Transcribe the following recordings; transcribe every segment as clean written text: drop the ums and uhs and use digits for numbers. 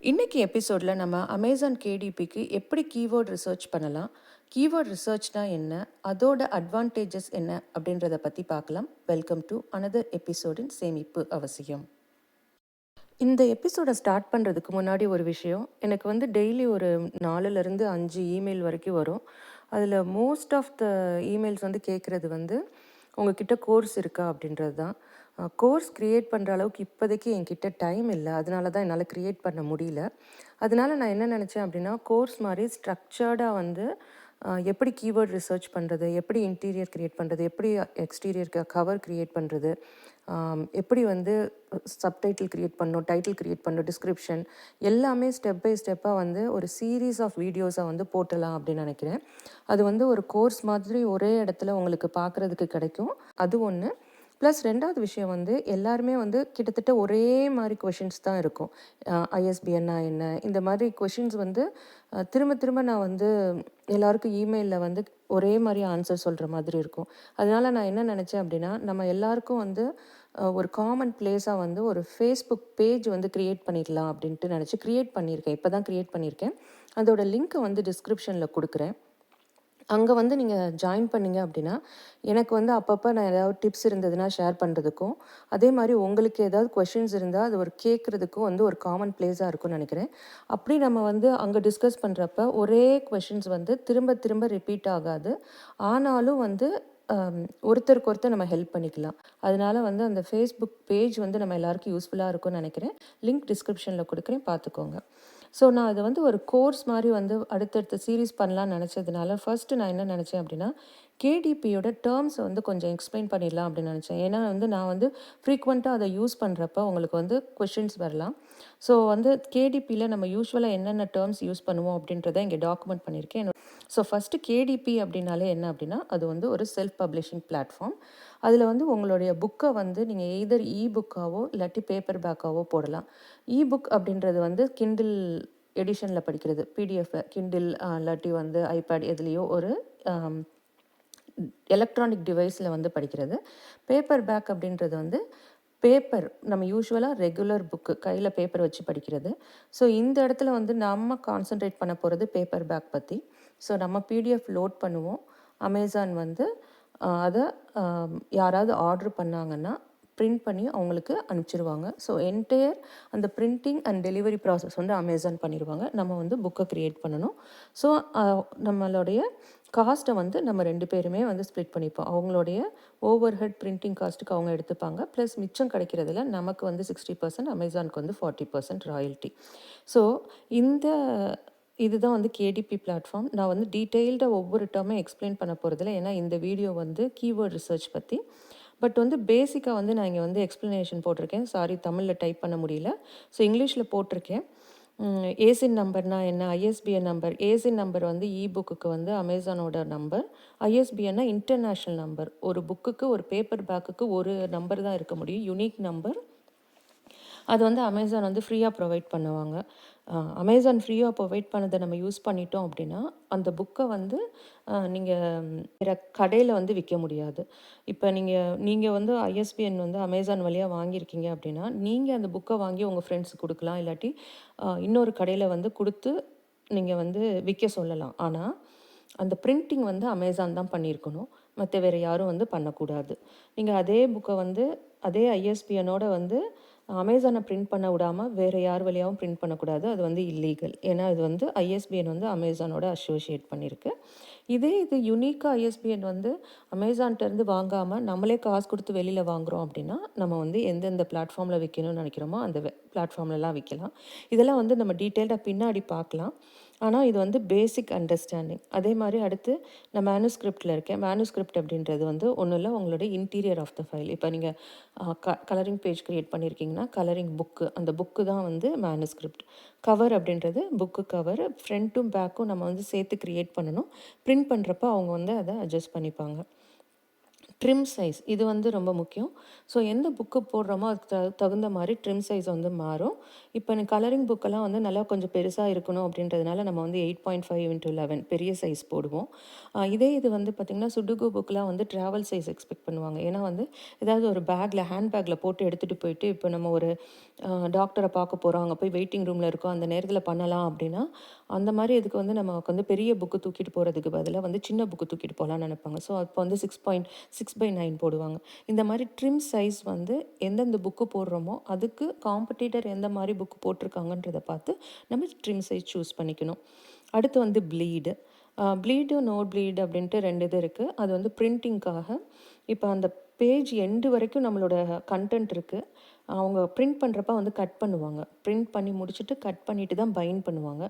இன்னைக்கு எபிசோடில் நம்ம அமேசான் கேடிபிக்கு எப்படி கீவேர்ட் ரிசர்ச் பண்ணலாம், கீவேர்ட் ரிசர்ச்னா என்ன, அதோட அட்வான்டேஜஸ் என்ன அப்படின்றத பற்றி பார்க்கலாம். வெல்கம் டு another எபிசோடின் சேமிப்பு அவசியம். இந்த எபிசோடை ஸ்டார்ட் பண்ணுறதுக்கு முன்னாடி ஒரு விஷயம், எனக்கு வந்து டெய்லி ஒரு 4லேருந்து 5 இமெயில் வரைக்கும் வரும். அதில் மோஸ்ட் ஆஃப் த இமெயில்ஸ் வந்து கேட்குறது வந்து உங்ககிட்ட கோர்ஸ் இருக்கா அப்படின்றது தான். கோர்ஸ் க்ரியேட் பண்ணுற அளவுக்கு இப்போதைக்கு என்கிட்ட டைம் இல்லை, அதனால தான் என்னால் க்ரியேட் பண்ண முடியல. அதனால நான் என்ன நினச்சேன் அப்படின்னா, கோர்ஸ் மாதிரி ஸ்ட்ரக்சர்டாக வந்து எப்படி கீவேர்ட் ரிசர்ச் பண்ணுறது, எப்படி இன்டீரியர் க்ரியேட் பண்ணுறது, எப்படி எக்ஸ்டீரியர் கவர் க்ரியேட் பண்ணுறது, எப்படி வந்து சப்டைட்டில் க்ரியேட் பண்ணணும், டைட்டில் க்ரியேட் பண்ணணும், டிஸ்கிரிப்ஷன் எல்லாமே ஸ்டெப் பை ஸ்டெப்பாக வந்து ஒரு சீரீஸ் ஆஃப் வீடியோஸை வந்து போட்டலாம் அப்படின்னு நினைக்கிறேன். அது வந்து ஒரு கோர்ஸ் மாதிரி ஒரே இடத்துல உங்களுக்கு பார்க்குறதுக்கு கிடைக்கும். அது ஒன்று. ப்ளஸ் 2வது விஷயம் வந்து எல்லாருமே வந்து கிட்டத்தட்ட ஒரே மாதிரி கொஷின்ஸ் தான் இருக்கும். ஐஎஸ்பிஎன்னா என்ன, இந்த மாதிரி கொஷின்ஸ் வந்து திரும்ப திரும்ப நான் வந்து எல்லாருக்கும் இமெயிலில் வந்து ஒரே மாதிரி ஆன்சர் சொல்கிற மாதிரி இருக்கும். அதனால் நான் என்ன நினச்சேன் அப்படின்னா, நம்ம எல்லாருக்கும் வந்து ஒரு காமன் பிளேஸாக வந்து ஒரு ஃபேஸ்புக் பேஜ் வந்து க்ரியேட் பண்ணிடலாம் அப்படின்ட்டு நினச்சி க்ரியேட் பண்ணியிருக்கேன். இப்போ தான் க்ரியேட் பண்ணியிருக்கேன். அதோட லிங்க்கை வந்து டிஸ்கிரிப்ஷனில் கொடுக்குறேன். அங்கே வந்து நீங்கள் ஜாயின் பண்ணிங்க அப்படின்னா, எனக்கு வந்து அப்பப்போ நான் ஏதாவது டிப்ஸ் இருந்ததுன்னா ஷேர் பண்ணுறதுக்கும், அதே மாதிரி உங்களுக்கு ஏதாவது கொஷின்ஸ் இருந்தால் அது ஒரு கேட்குறதுக்கும் வந்து ஒரு காமன் பிளேஸாக இருக்கும்னு நினைக்கிறேன். அப்படி நம்ம வந்து அங்கே டிஸ்கஸ் பண்ணுறப்ப ஒரே கொஷின்ஸ் வந்து திரும்ப திரும்ப ரிப்பீட் ஆகாது. ஆனாலும் வந்து ஒருத்தருக்கு ஒருத்தர் நம்ம ஹெல்ப் பண்ணிக்கலாம். அதனால வந்து அந்த ஃபேஸ்புக் பேஜ் வந்து நம்ம எல்லாருக்கும் யூஸ்ஃபுல்லாக இருக்கும்னு நினைக்கிறேன். லிங்க் டிஸ்கிரிப்ஷனில் கொடுக்குறேன், பார்த்துக்கோங்க. ஸோ நான் அதை வந்து ஒரு கோர்ஸ் மாதிரி வந்து அடுத்தடுத்த சீரீஸ் பண்ணலான்னு நினச்சதுனால ஃபர்ஸ்ட்டு நான் என்ன நினச்சேன் அப்படின்னா, கேடிபியோட டேர்ம்ஸை வந்து கொஞ்சம் எக்ஸ்பிளைன் பண்ணிடலாம் அப்படின்னு நினச்சேன். ஏன்னா வந்து நான் வந்து ஃப்ரீக்வெண்ட்டாக அதை யூஸ் பண்ணுறப்ப உங்களுக்கு வந்து கொஷின்ஸ் வரலாம். ஸோ வந்து கேடிபியில் நம்ம யூஸ்வலாக என்னென்ன டேர்ம்ஸ் யூஸ் பண்ணுவோம் அப்படின்றத இங்கே டாக்குமெண்ட் பண்ணியிருக்கேன். ஸோ ஃபஸ்ட்டு கேடிபி அப்படின்னாலே என்ன அப்படின்னா, அது வந்து ஒரு செல்ஃப் பப்ளிஷிங் பிளாட்ஃபார்ம். அதில் வந்து உங்களுடைய புக்கை வந்து நீங்கள் எய்தர் புக்காவோ இல்லாட்டி பேப்பர் பேக்காவோ போடலாம். புக் அப்படின்றது வந்து கிண்டில் எடிஷனில் படிக்கிறது, பிடிஎஃப்பில் கிண்டில் இல்லாட்டி வந்து ஐபேட் எதுலேயோ ஒரு எலக்ட்ரானிக் டிவைஸில் வந்து படிக்கிறது. பேப்பர் பேக் அப்படின்றது வந்து பேப்பர் நம்ம யூஸ்வலாக ரெகுலர் புக்கு கையில் பேப்பர் வச்சு படிக்கிறது. ஸோ இந்த இடத்துல வந்து நம்ம கான்சன்ட்ரேட் பண்ண போகிறது பேப்பர் பேக் பற்றி. ஸோ நம்ம பிடிஎஃப் லோட் பண்ணுவோம். அமேசான் வந்து அதை யாராவது ஆர்டர் பண்ணாங்கன்னா பிரிண்ட் பண்ணி அவங்களுக்கு அனுப்பிச்சிருவாங்க. ஸோ என்டையர் அந்த பிரிண்டிங் அண்ட் டெலிவரி ப்ராசஸ் வந்து அமேசான் பண்ணிடுவாங்க. நம்ம வந்து புக்கை க்ரியேட் பண்ணணும். ஸோ நம்மளுடைய காஸ்ட்டை வந்து நம்ம 2 பேருமே வந்து ஸ்ப்ளிட் பண்ணிப்போம். அவங்களுடைய ஓவர் ஹெட் பிரிண்டிங் காஸ்ட்டுக்கு அவங்க எடுத்துப்பாங்க. ப்ளஸ் மிச்சம் கிடைக்கிறதுல நமக்கு வந்து 60%, அமேசானுக்கு வந்து 40% ராயல்ட்டி. ஸோ இந்த இதுதான் வந்து கேடிபி பிளாட்ஃபார்ம். நான் வந்து டீட்டெயில்டாக ஒவ்வொரு டேர்மே எக்ஸ்பிளைன் பண்ண போகிறதில்ல. ஏன்னா இந்த வீடியோ வந்து கீவேர்ட் ரிசர்ச் பற்றி. பட் வந்து பேசிக்காக வந்து நான் இங்கே வந்து எக்ஸ்ப்ளனேஷன் போட்டிருக்கேன். சாரி, தமிழில் டைப் பண்ண முடியல. ஸோ இங்கிலீஷில் போட்டிருக்கேன். ஏசின் நம்பர்னா என்ன, ஐஎஸ்பிஎன் நம்பர். ஏசின் நம்பர் வந்து புக்குக்கு வந்து அமேசானோட நம்பர். ஐஎஸ்பிஎன்னா இன்டர்நேஷ்னல் நம்பர். ஒரு புக்குக்கு ஒரு பேப்பர் பேக்குக்கு ஒரு நம்பர் தான் இருக்க முடியும், யுனிக் நம்பர். அது வந்து அமேசான் வந்து ஃப்ரீயாக ப்ரொவைட் பண்ணுவாங்க. அமேசான் ஃப்ரீயாக ப்ரொவைட் பண்ணதை நம்ம யூஸ் பண்ணிட்டோம் அப்படின்னா, அந்த புக்கை வந்து நீங்கள் வேறு கடையில் வந்து விற்க முடியாது. இப்போ நீங்கள் வந்து ஐஎஸ்பிஎன் வந்து அமேசான் வழியாக வாங்கியிருக்கீங்க அப்படின்னா, நீங்கள் அந்த புக்கை வாங்கி உங்கள் ஃப்ரெண்ட்ஸுக்கு கொடுக்கலாம். இல்லாட்டி இன்னொரு கடையில் வந்து கொடுத்து நீங்கள் வந்து விற்க சொல்லலாம். ஆனால் அந்த பிரிண்டிங் வந்து அமேசான் தான் பண்ணியிருக்கணும். மற்ற வேறு யாரும் வந்து பண்ணக்கூடாது. நீங்கள் அதே புக்கை வந்து அதே ஐஎஸ்பிஎனோட வந்து அமேசானை பிரிண்ட் பண்ண விடாமல் வேறு யார் வழியாகவும் பிரிண்ட் பண்ணக்கூடாது. அது வந்து இல்லீகல். ஏன்னா இது வந்து ஐஎஸ்பிஎன் வந்து அமேசானோட அசோசியேட் பண்ணியிருக்கு. இது யுனிக்காக ஐஎஸ்பிஎன் வந்து அமேசான்கிட்டேருந்து வாங்காமல் நம்மளே காசு கொடுத்து வெளியில் வாங்குகிறோம் அப்படின்னா, நம்ம வந்து எந்தெந்த பிளாட்ஃபார்மில் விற்கணும்னு நினைக்கிறோமோ அந்த பிளாட்ஃபார்ம்லலாம் விற்கலாம். இதெல்லாம் வந்து நம்ம டீட்டெயில்டாக பின்னாடி பார்க்கலாம். ஆனால் இது வந்து பேசிக் அண்டர்ஸ்டாண்டிங். அதே மாதிரி அடுத்து நான் மேனுஸ்கிரிப்டில் இருக்கேன். மேனுஸ்கிரிப்ட் அப்படின்றது வந்து ஒன்றும் இல்லை, உங்களுடைய இன்டீரியர் ஆஃப் த ஃபைல். இப்போ நீங்கள் கலரிங் பேஜ் க்ரியேட் பண்ணியிருக்கீங்கன்னா கலரிங் புக்கு, அந்த புக்கு தான் வந்து மேனுஸ்கிரிப்ட். கவர் அப்படின்றது புக்கு கவர். ஃப்ரண்ட்டும் பேக்கும் நம்ம வந்து சேர்த்து க்ரியேட் பண்ணணும். பிரிண்ட் பண்ணுறப்ப அவங்க வந்து அதை அட்ஜஸ்ட் பண்ணிப்பாங்க. ட்ரிம் சைஸ் இது வந்து ரொம்ப முக்கியம். ஸோ எந்த புக்கு போடுறோமோ அதுக்கு தகுந்த மாதிரி ட்ரிம் சைஸ் வந்து மாறும். இப்போ எனக்கு கலரிங் புக்கெல்லாம் வந்து நல்லா கொஞ்சம் பெருசாக இருக்கணும் அப்படின்றதுனால நம்ம வந்து 8.5x11 பெரிய சைஸ் போடுவோம். இதே இது வந்து பார்த்திங்கன்னா சுடுகு புக்கெலாம் வந்து ட்ராவல் சைஸ் எக்ஸ்பெக்ட் பண்ணுவாங்க. ஏன்னா வந்து ஏதாவது ஒரு பேக்கில் ஹேண்ட் பேக்கில் போட்டு எடுத்துகிட்டு போயிட்டு இப்போ நம்ம ஒரு டாக்டரை பார்க்க போகிறோம், அங்கே போய் வெயிட்டிங் ரூமில் இருக்கோம், அந்த நேரத்தில் பண்ணலாம் அப்படின்னா அந்த மாதிரி இதுக்கு வந்து நமக்கு வந்து பெரிய புக்கு தூக்கிட்டு போகிறதுக்கு பதிலாக வந்து சின்ன புக்கு தூக்கிட்டு போகலான்னு நினைப்பாங்க. ஸோ அப்போ வந்து 6.6/9 போடுவாங்க. இந்த மாதிரி ட்ரிம் சைஸ் வந்து எந்தெந்த புக்கு போடுறோமோ அதுக்கு காம்படிட்டர் எந்த மாதிரி புக்கு போட்டிருக்காங்கன்றதை பார்த்து நம்ம ட்ரிம் சைஸ் சூஸ் பண்ணிக்கணும். அடுத்து வந்து ப்ளீடு நோட் ப்ளீடு அப்படின்ட்டு 2 இது இருக்குது. அது வந்து பிரிண்டிங்காக இப்போ அந்த பேஜ் எண்டு வரைக்கும் நம்மளோட கண்டென்ட் இருக்குது. அவங்க பிரிண்ட் பண்ணுறப்ப வந்து கட் பண்ணுவாங்க. பிரிண்ட் பண்ணி முடிச்சுட்டு கட் பண்ணிட்டு தான் பைண்ட் பண்ணுவாங்க.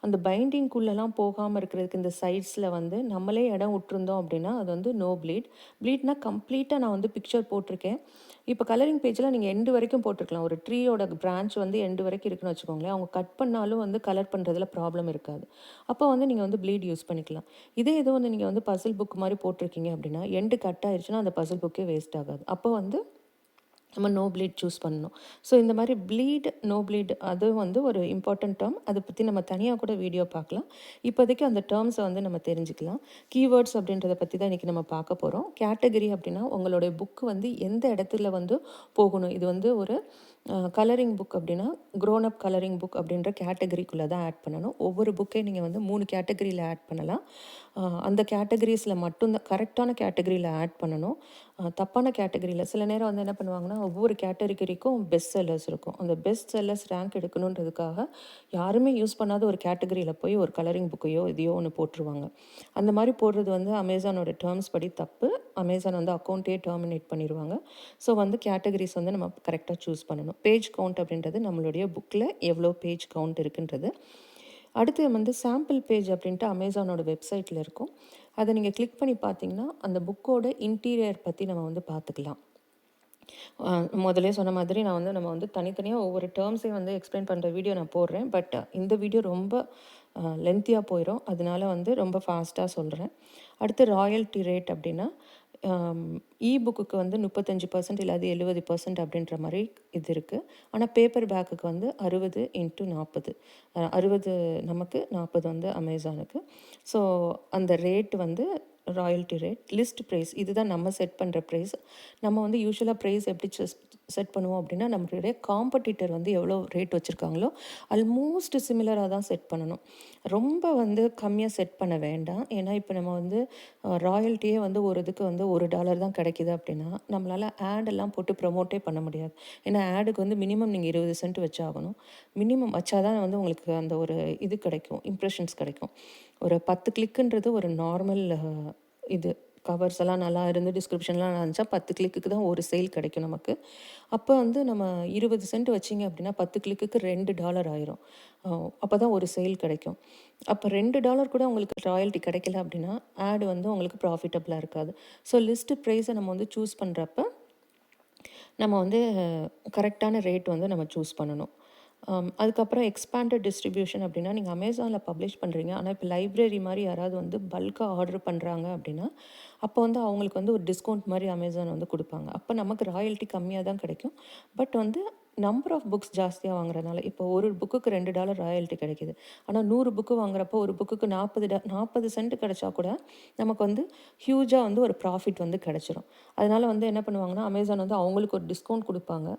அந்த பைண்டிங்குள்ளெல்லாம் போகாமல் இருக்கிறதுக்கு இந்த சைட்ஸில் வந்து நம்மளே இடம் விட்டுருந்தோம் அப்படின்னா அது வந்து நோ ப்ளீட்னா கம்ப்ளீட்டாக நான் வந்து பிக்சர் போட்டிருக்கேன். இப்போ கலரிங் பேஜில் நீங்கள் எண்டு வரைக்கும் போட்டிருக்கலாம். ஒரு ட்ரீயோட பிரான்ச் வந்து எண்டு வரைக்கும் இருக்குன்னு வச்சுக்கோங்களேன். அவங்க கட் பண்ணாலும் வந்து கலர் பண்ணுறதுல ப்ராப்ளம் இருக்காது. அப்போ வந்து நீங்கள் வந்து ப்ளீட் யூஸ் பண்ணிக்கலாம். இதே ஏதோ வந்து நீங்கள் வந்து பசில் புக் மாதிரி போட்டிருக்கீங்க அப்படின்னா எண்டு கட் ஆயிடுச்சுன்னா அந்த பசில் புக்கே வேஸ்ட் ஆகாது. அப்போ வந்து நம்ம நோ ப்ளீட் சூஸ் பண்ணணும். ஸோ இந்த மாதிரி நோ ப்ளீட் அது வந்து ஒரு இம்பார்ட்டன்ட் டேர்ம். அதை பற்றி நம்ம தனியாக கூட வீடியோ பார்க்கலாம். இப்போதைக்கு அந்த டேர்ம்ஸை வந்து நம்ம தெரிஞ்சுக்கலாம். கீவேர்ட்ஸ் அப்படின்றத பற்றி தான் இன்றைக்கி நம்ம பார்க்க போகிறோம். கேட்டகரி அப்படின்னா உங்களுடைய புக்கு வந்து எந்த இடத்துல வந்து போகணும். இது வந்து ஒரு கலரிங் புக் அப்படின்னா க்ரோன் அப் கலரிங் புக் அப்படின்ற கேட்டகரிக்குள்ளே தான் ஆட் பண்ணணும். ஒவ்வொரு புக்கே நீங்கள் வந்து 3 கேட்டகரியில் ஆட் பண்ணலாம். அந்த கேட்டகரிஸில் மட்டும்தான் கரெக்டான கேட்டகரியில் ஆட் பண்ணணும். தப்பான கேட்டகரியில் சில நேரம் வந்து என்ன பண்ணுவாங்கன்னா ஒவ்வொரு கேட்டகரிக்கும் பெஸ்ட் செல்லர்ஸ் இருக்கும். அந்த பெஸ்ட் செல்லர்ஸ் ரேங்க் எடுக்கணுன்றதுக்காக யாருமே யூஸ் பண்ணாத ஒரு கேட்டகரியில் போய் ஒரு கலரிங் புக்கையோ இதையோ ஒன்று போட்டுருவாங்க. அந்த மாதிரி போடுறது வந்து அமேசானோட டேர்ம்ஸ் படி தப்பு. அமேசான் வந்து அக்கௌண்ட்டே டெர்மினேட் பண்ணிடுவாங்க. ஸோ வந்து கேட்டகரிஸ் வந்து நம்ம கரெக்டாக சூஸ் பண்ணணும். பேஜ் கவுண்ட் அப்படின்றது நம்மளுடைய புக்கில் எவ்வளோ பேஜ் கவுண்ட் இருக்குன்றது. அடுத்து வந்து சாம்பிள் பேஜ் அப்படின்ட்டு அமேசானோட வெப்சைட்டில் இருக்கும். அதை நீங்கள் கிளிக் பண்ணி பார்த்தீங்கன்னா அந்த புக்கோட இன்டீரியர் பற்றி நம்ம வந்து பார்த்துக்கலாம். முதலே சொன்ன மாதிரி நம்ம வந்து தனித்தனியாக ஒவ்வொரு டேர்ம்ஸையும் வந்து எக்ஸ்பிளைன் பண்ணுற வீடியோ நான் போடுறேன். பட் இந்த வீடியோ ரொம்ப லென்த்தியாக போயிடும். அதனால வந்து ரொம்ப ஃபாஸ்ட்டாக சொல்கிறேன். அடுத்து ராயல்ட்டி ரேட் அப்படின்னா புக்குக்கு வந்து 35% இல்லாது 70% அப்படின்ற மாதிரி இது இருக்குது. ஆனால் பேப்பர் பேக்குக்கு வந்து 60x40 60 நமக்கு 40 வந்து அமேசானுக்கு. ஸோ அந்த ரேட் வந்து ராயல்ட்டி ரேட். லிஸ்ட் ப்ரைஸ் இதுதான் நம்ம செட் பண்ணுற ப்ரைஸ். நம்ம வந்து யூஸ்வலாக ப்ரைஸ் எப்படி செட் பண்ணுவோம் அப்படின்னா நம்மளுடைய காம்படிட்டர் வந்து எவ்வளோ ரேட் வச்சுருக்காங்களோ ஆல்மோஸ்ட் சிமிலராக தான் செட் பண்ணணும். ரொம்ப வந்து கம்மியாக செட் பண்ண வேண்டாம். ஏன்னா இப்போ நம்ம வந்து ராயல்ட்டியே வந்து ஒரு இதுக்கு வந்து $1 தான் கிடைக்கிது அப்படின்னா நம்மளால் ஆடெல்லாம் போட்டு ப்ரமோட்டே பண்ண முடியாது. ஏன்னா ஆடுக்கு வந்து மினிமம் நீங்கள் 20 சென்ட் வச்சாகணும். மினிமம் வச்சாதான் வந்து உங்களுக்கு அந்த ஒரு இது கிடைக்கும், இம்ப்ரெஷன்ஸ் கிடைக்கும். ஒரு 10 கிளிக்குன்றது ஒரு நார்மல் இது கவர்ஸ் எல்லாம் நல்லா இருந்து டிஸ்கிரிப்ஷன்லாம் நல்லா இருந்துச்சா 10 கிளிக்கு தான் ஒரு சேல் கிடைக்கும் நமக்கு. அப்போ வந்து நம்ம 20 சென்ட் வச்சிங்க அப்படின்னா 10 கிளிக்கு $2 ஆயிரும். அப்போ தான் ஒரு சேல் கிடைக்கும். அப்போ $2 கூட உங்களுக்கு ராயல்ட்டி கிடைக்கல அப்படின்னா ஆடு வந்து உங்களுக்கு ப்ராஃபிட்டபுளாக இருக்காது. ஸோ லிஸ்ட்டு ப்ரைஸை நம்ம வந்து சூஸ் பண்ணுறப்ப நம்ம வந்து கரெக்டான ரேட் வந்து நம்ம சூஸ் பண்ணணும். அதுக்கப்புறம் எக்ஸ்பேண்டட் டிஸ்ட்ரிபியூஷன் அப்படின்னா நீங்கள் அமேசானில் பப்ளிஷ் பண்ணுறீங்க. ஆனால் இப்போ லைப்ரரி மாதிரி யாராவது வந்து பல்காக ஆர்டர் பண்ணுறாங்க அப்படின்னா அப்போ வந்து அவங்களுக்கு வந்து ஒரு டிஸ்கவுண்ட் மாதிரி அமேசான் வந்து கொடுப்பாங்க. அப்போ நமக்கு ராயல்ட்டி கம்மியாக தான் கிடைக்கும். பட் வந்து நம்பர் ஆஃப் புக்ஸ் ஜாஸ்தியாக வாங்குறதுனால இப்போ ஒரு புக்குக்கு $2 ராயல்ட்டி கிடைக்கிது. ஆனால் 100 புக்கு வாங்குறப்போ ஒரு புக்குக்கு 40 சென்ட் கிடைச்சா கூட நமக்கு வந்து ஹியூஜாக வந்து ஒரு ப்ராஃபிட் வந்து கிடச்சிரும். அதனால் வந்து என்ன பண்ணுவாங்கன்னா அமேசான் வந்து அவங்களுக்கு ஒரு டிஸ்கவுண்ட் கொடுப்பாங்க.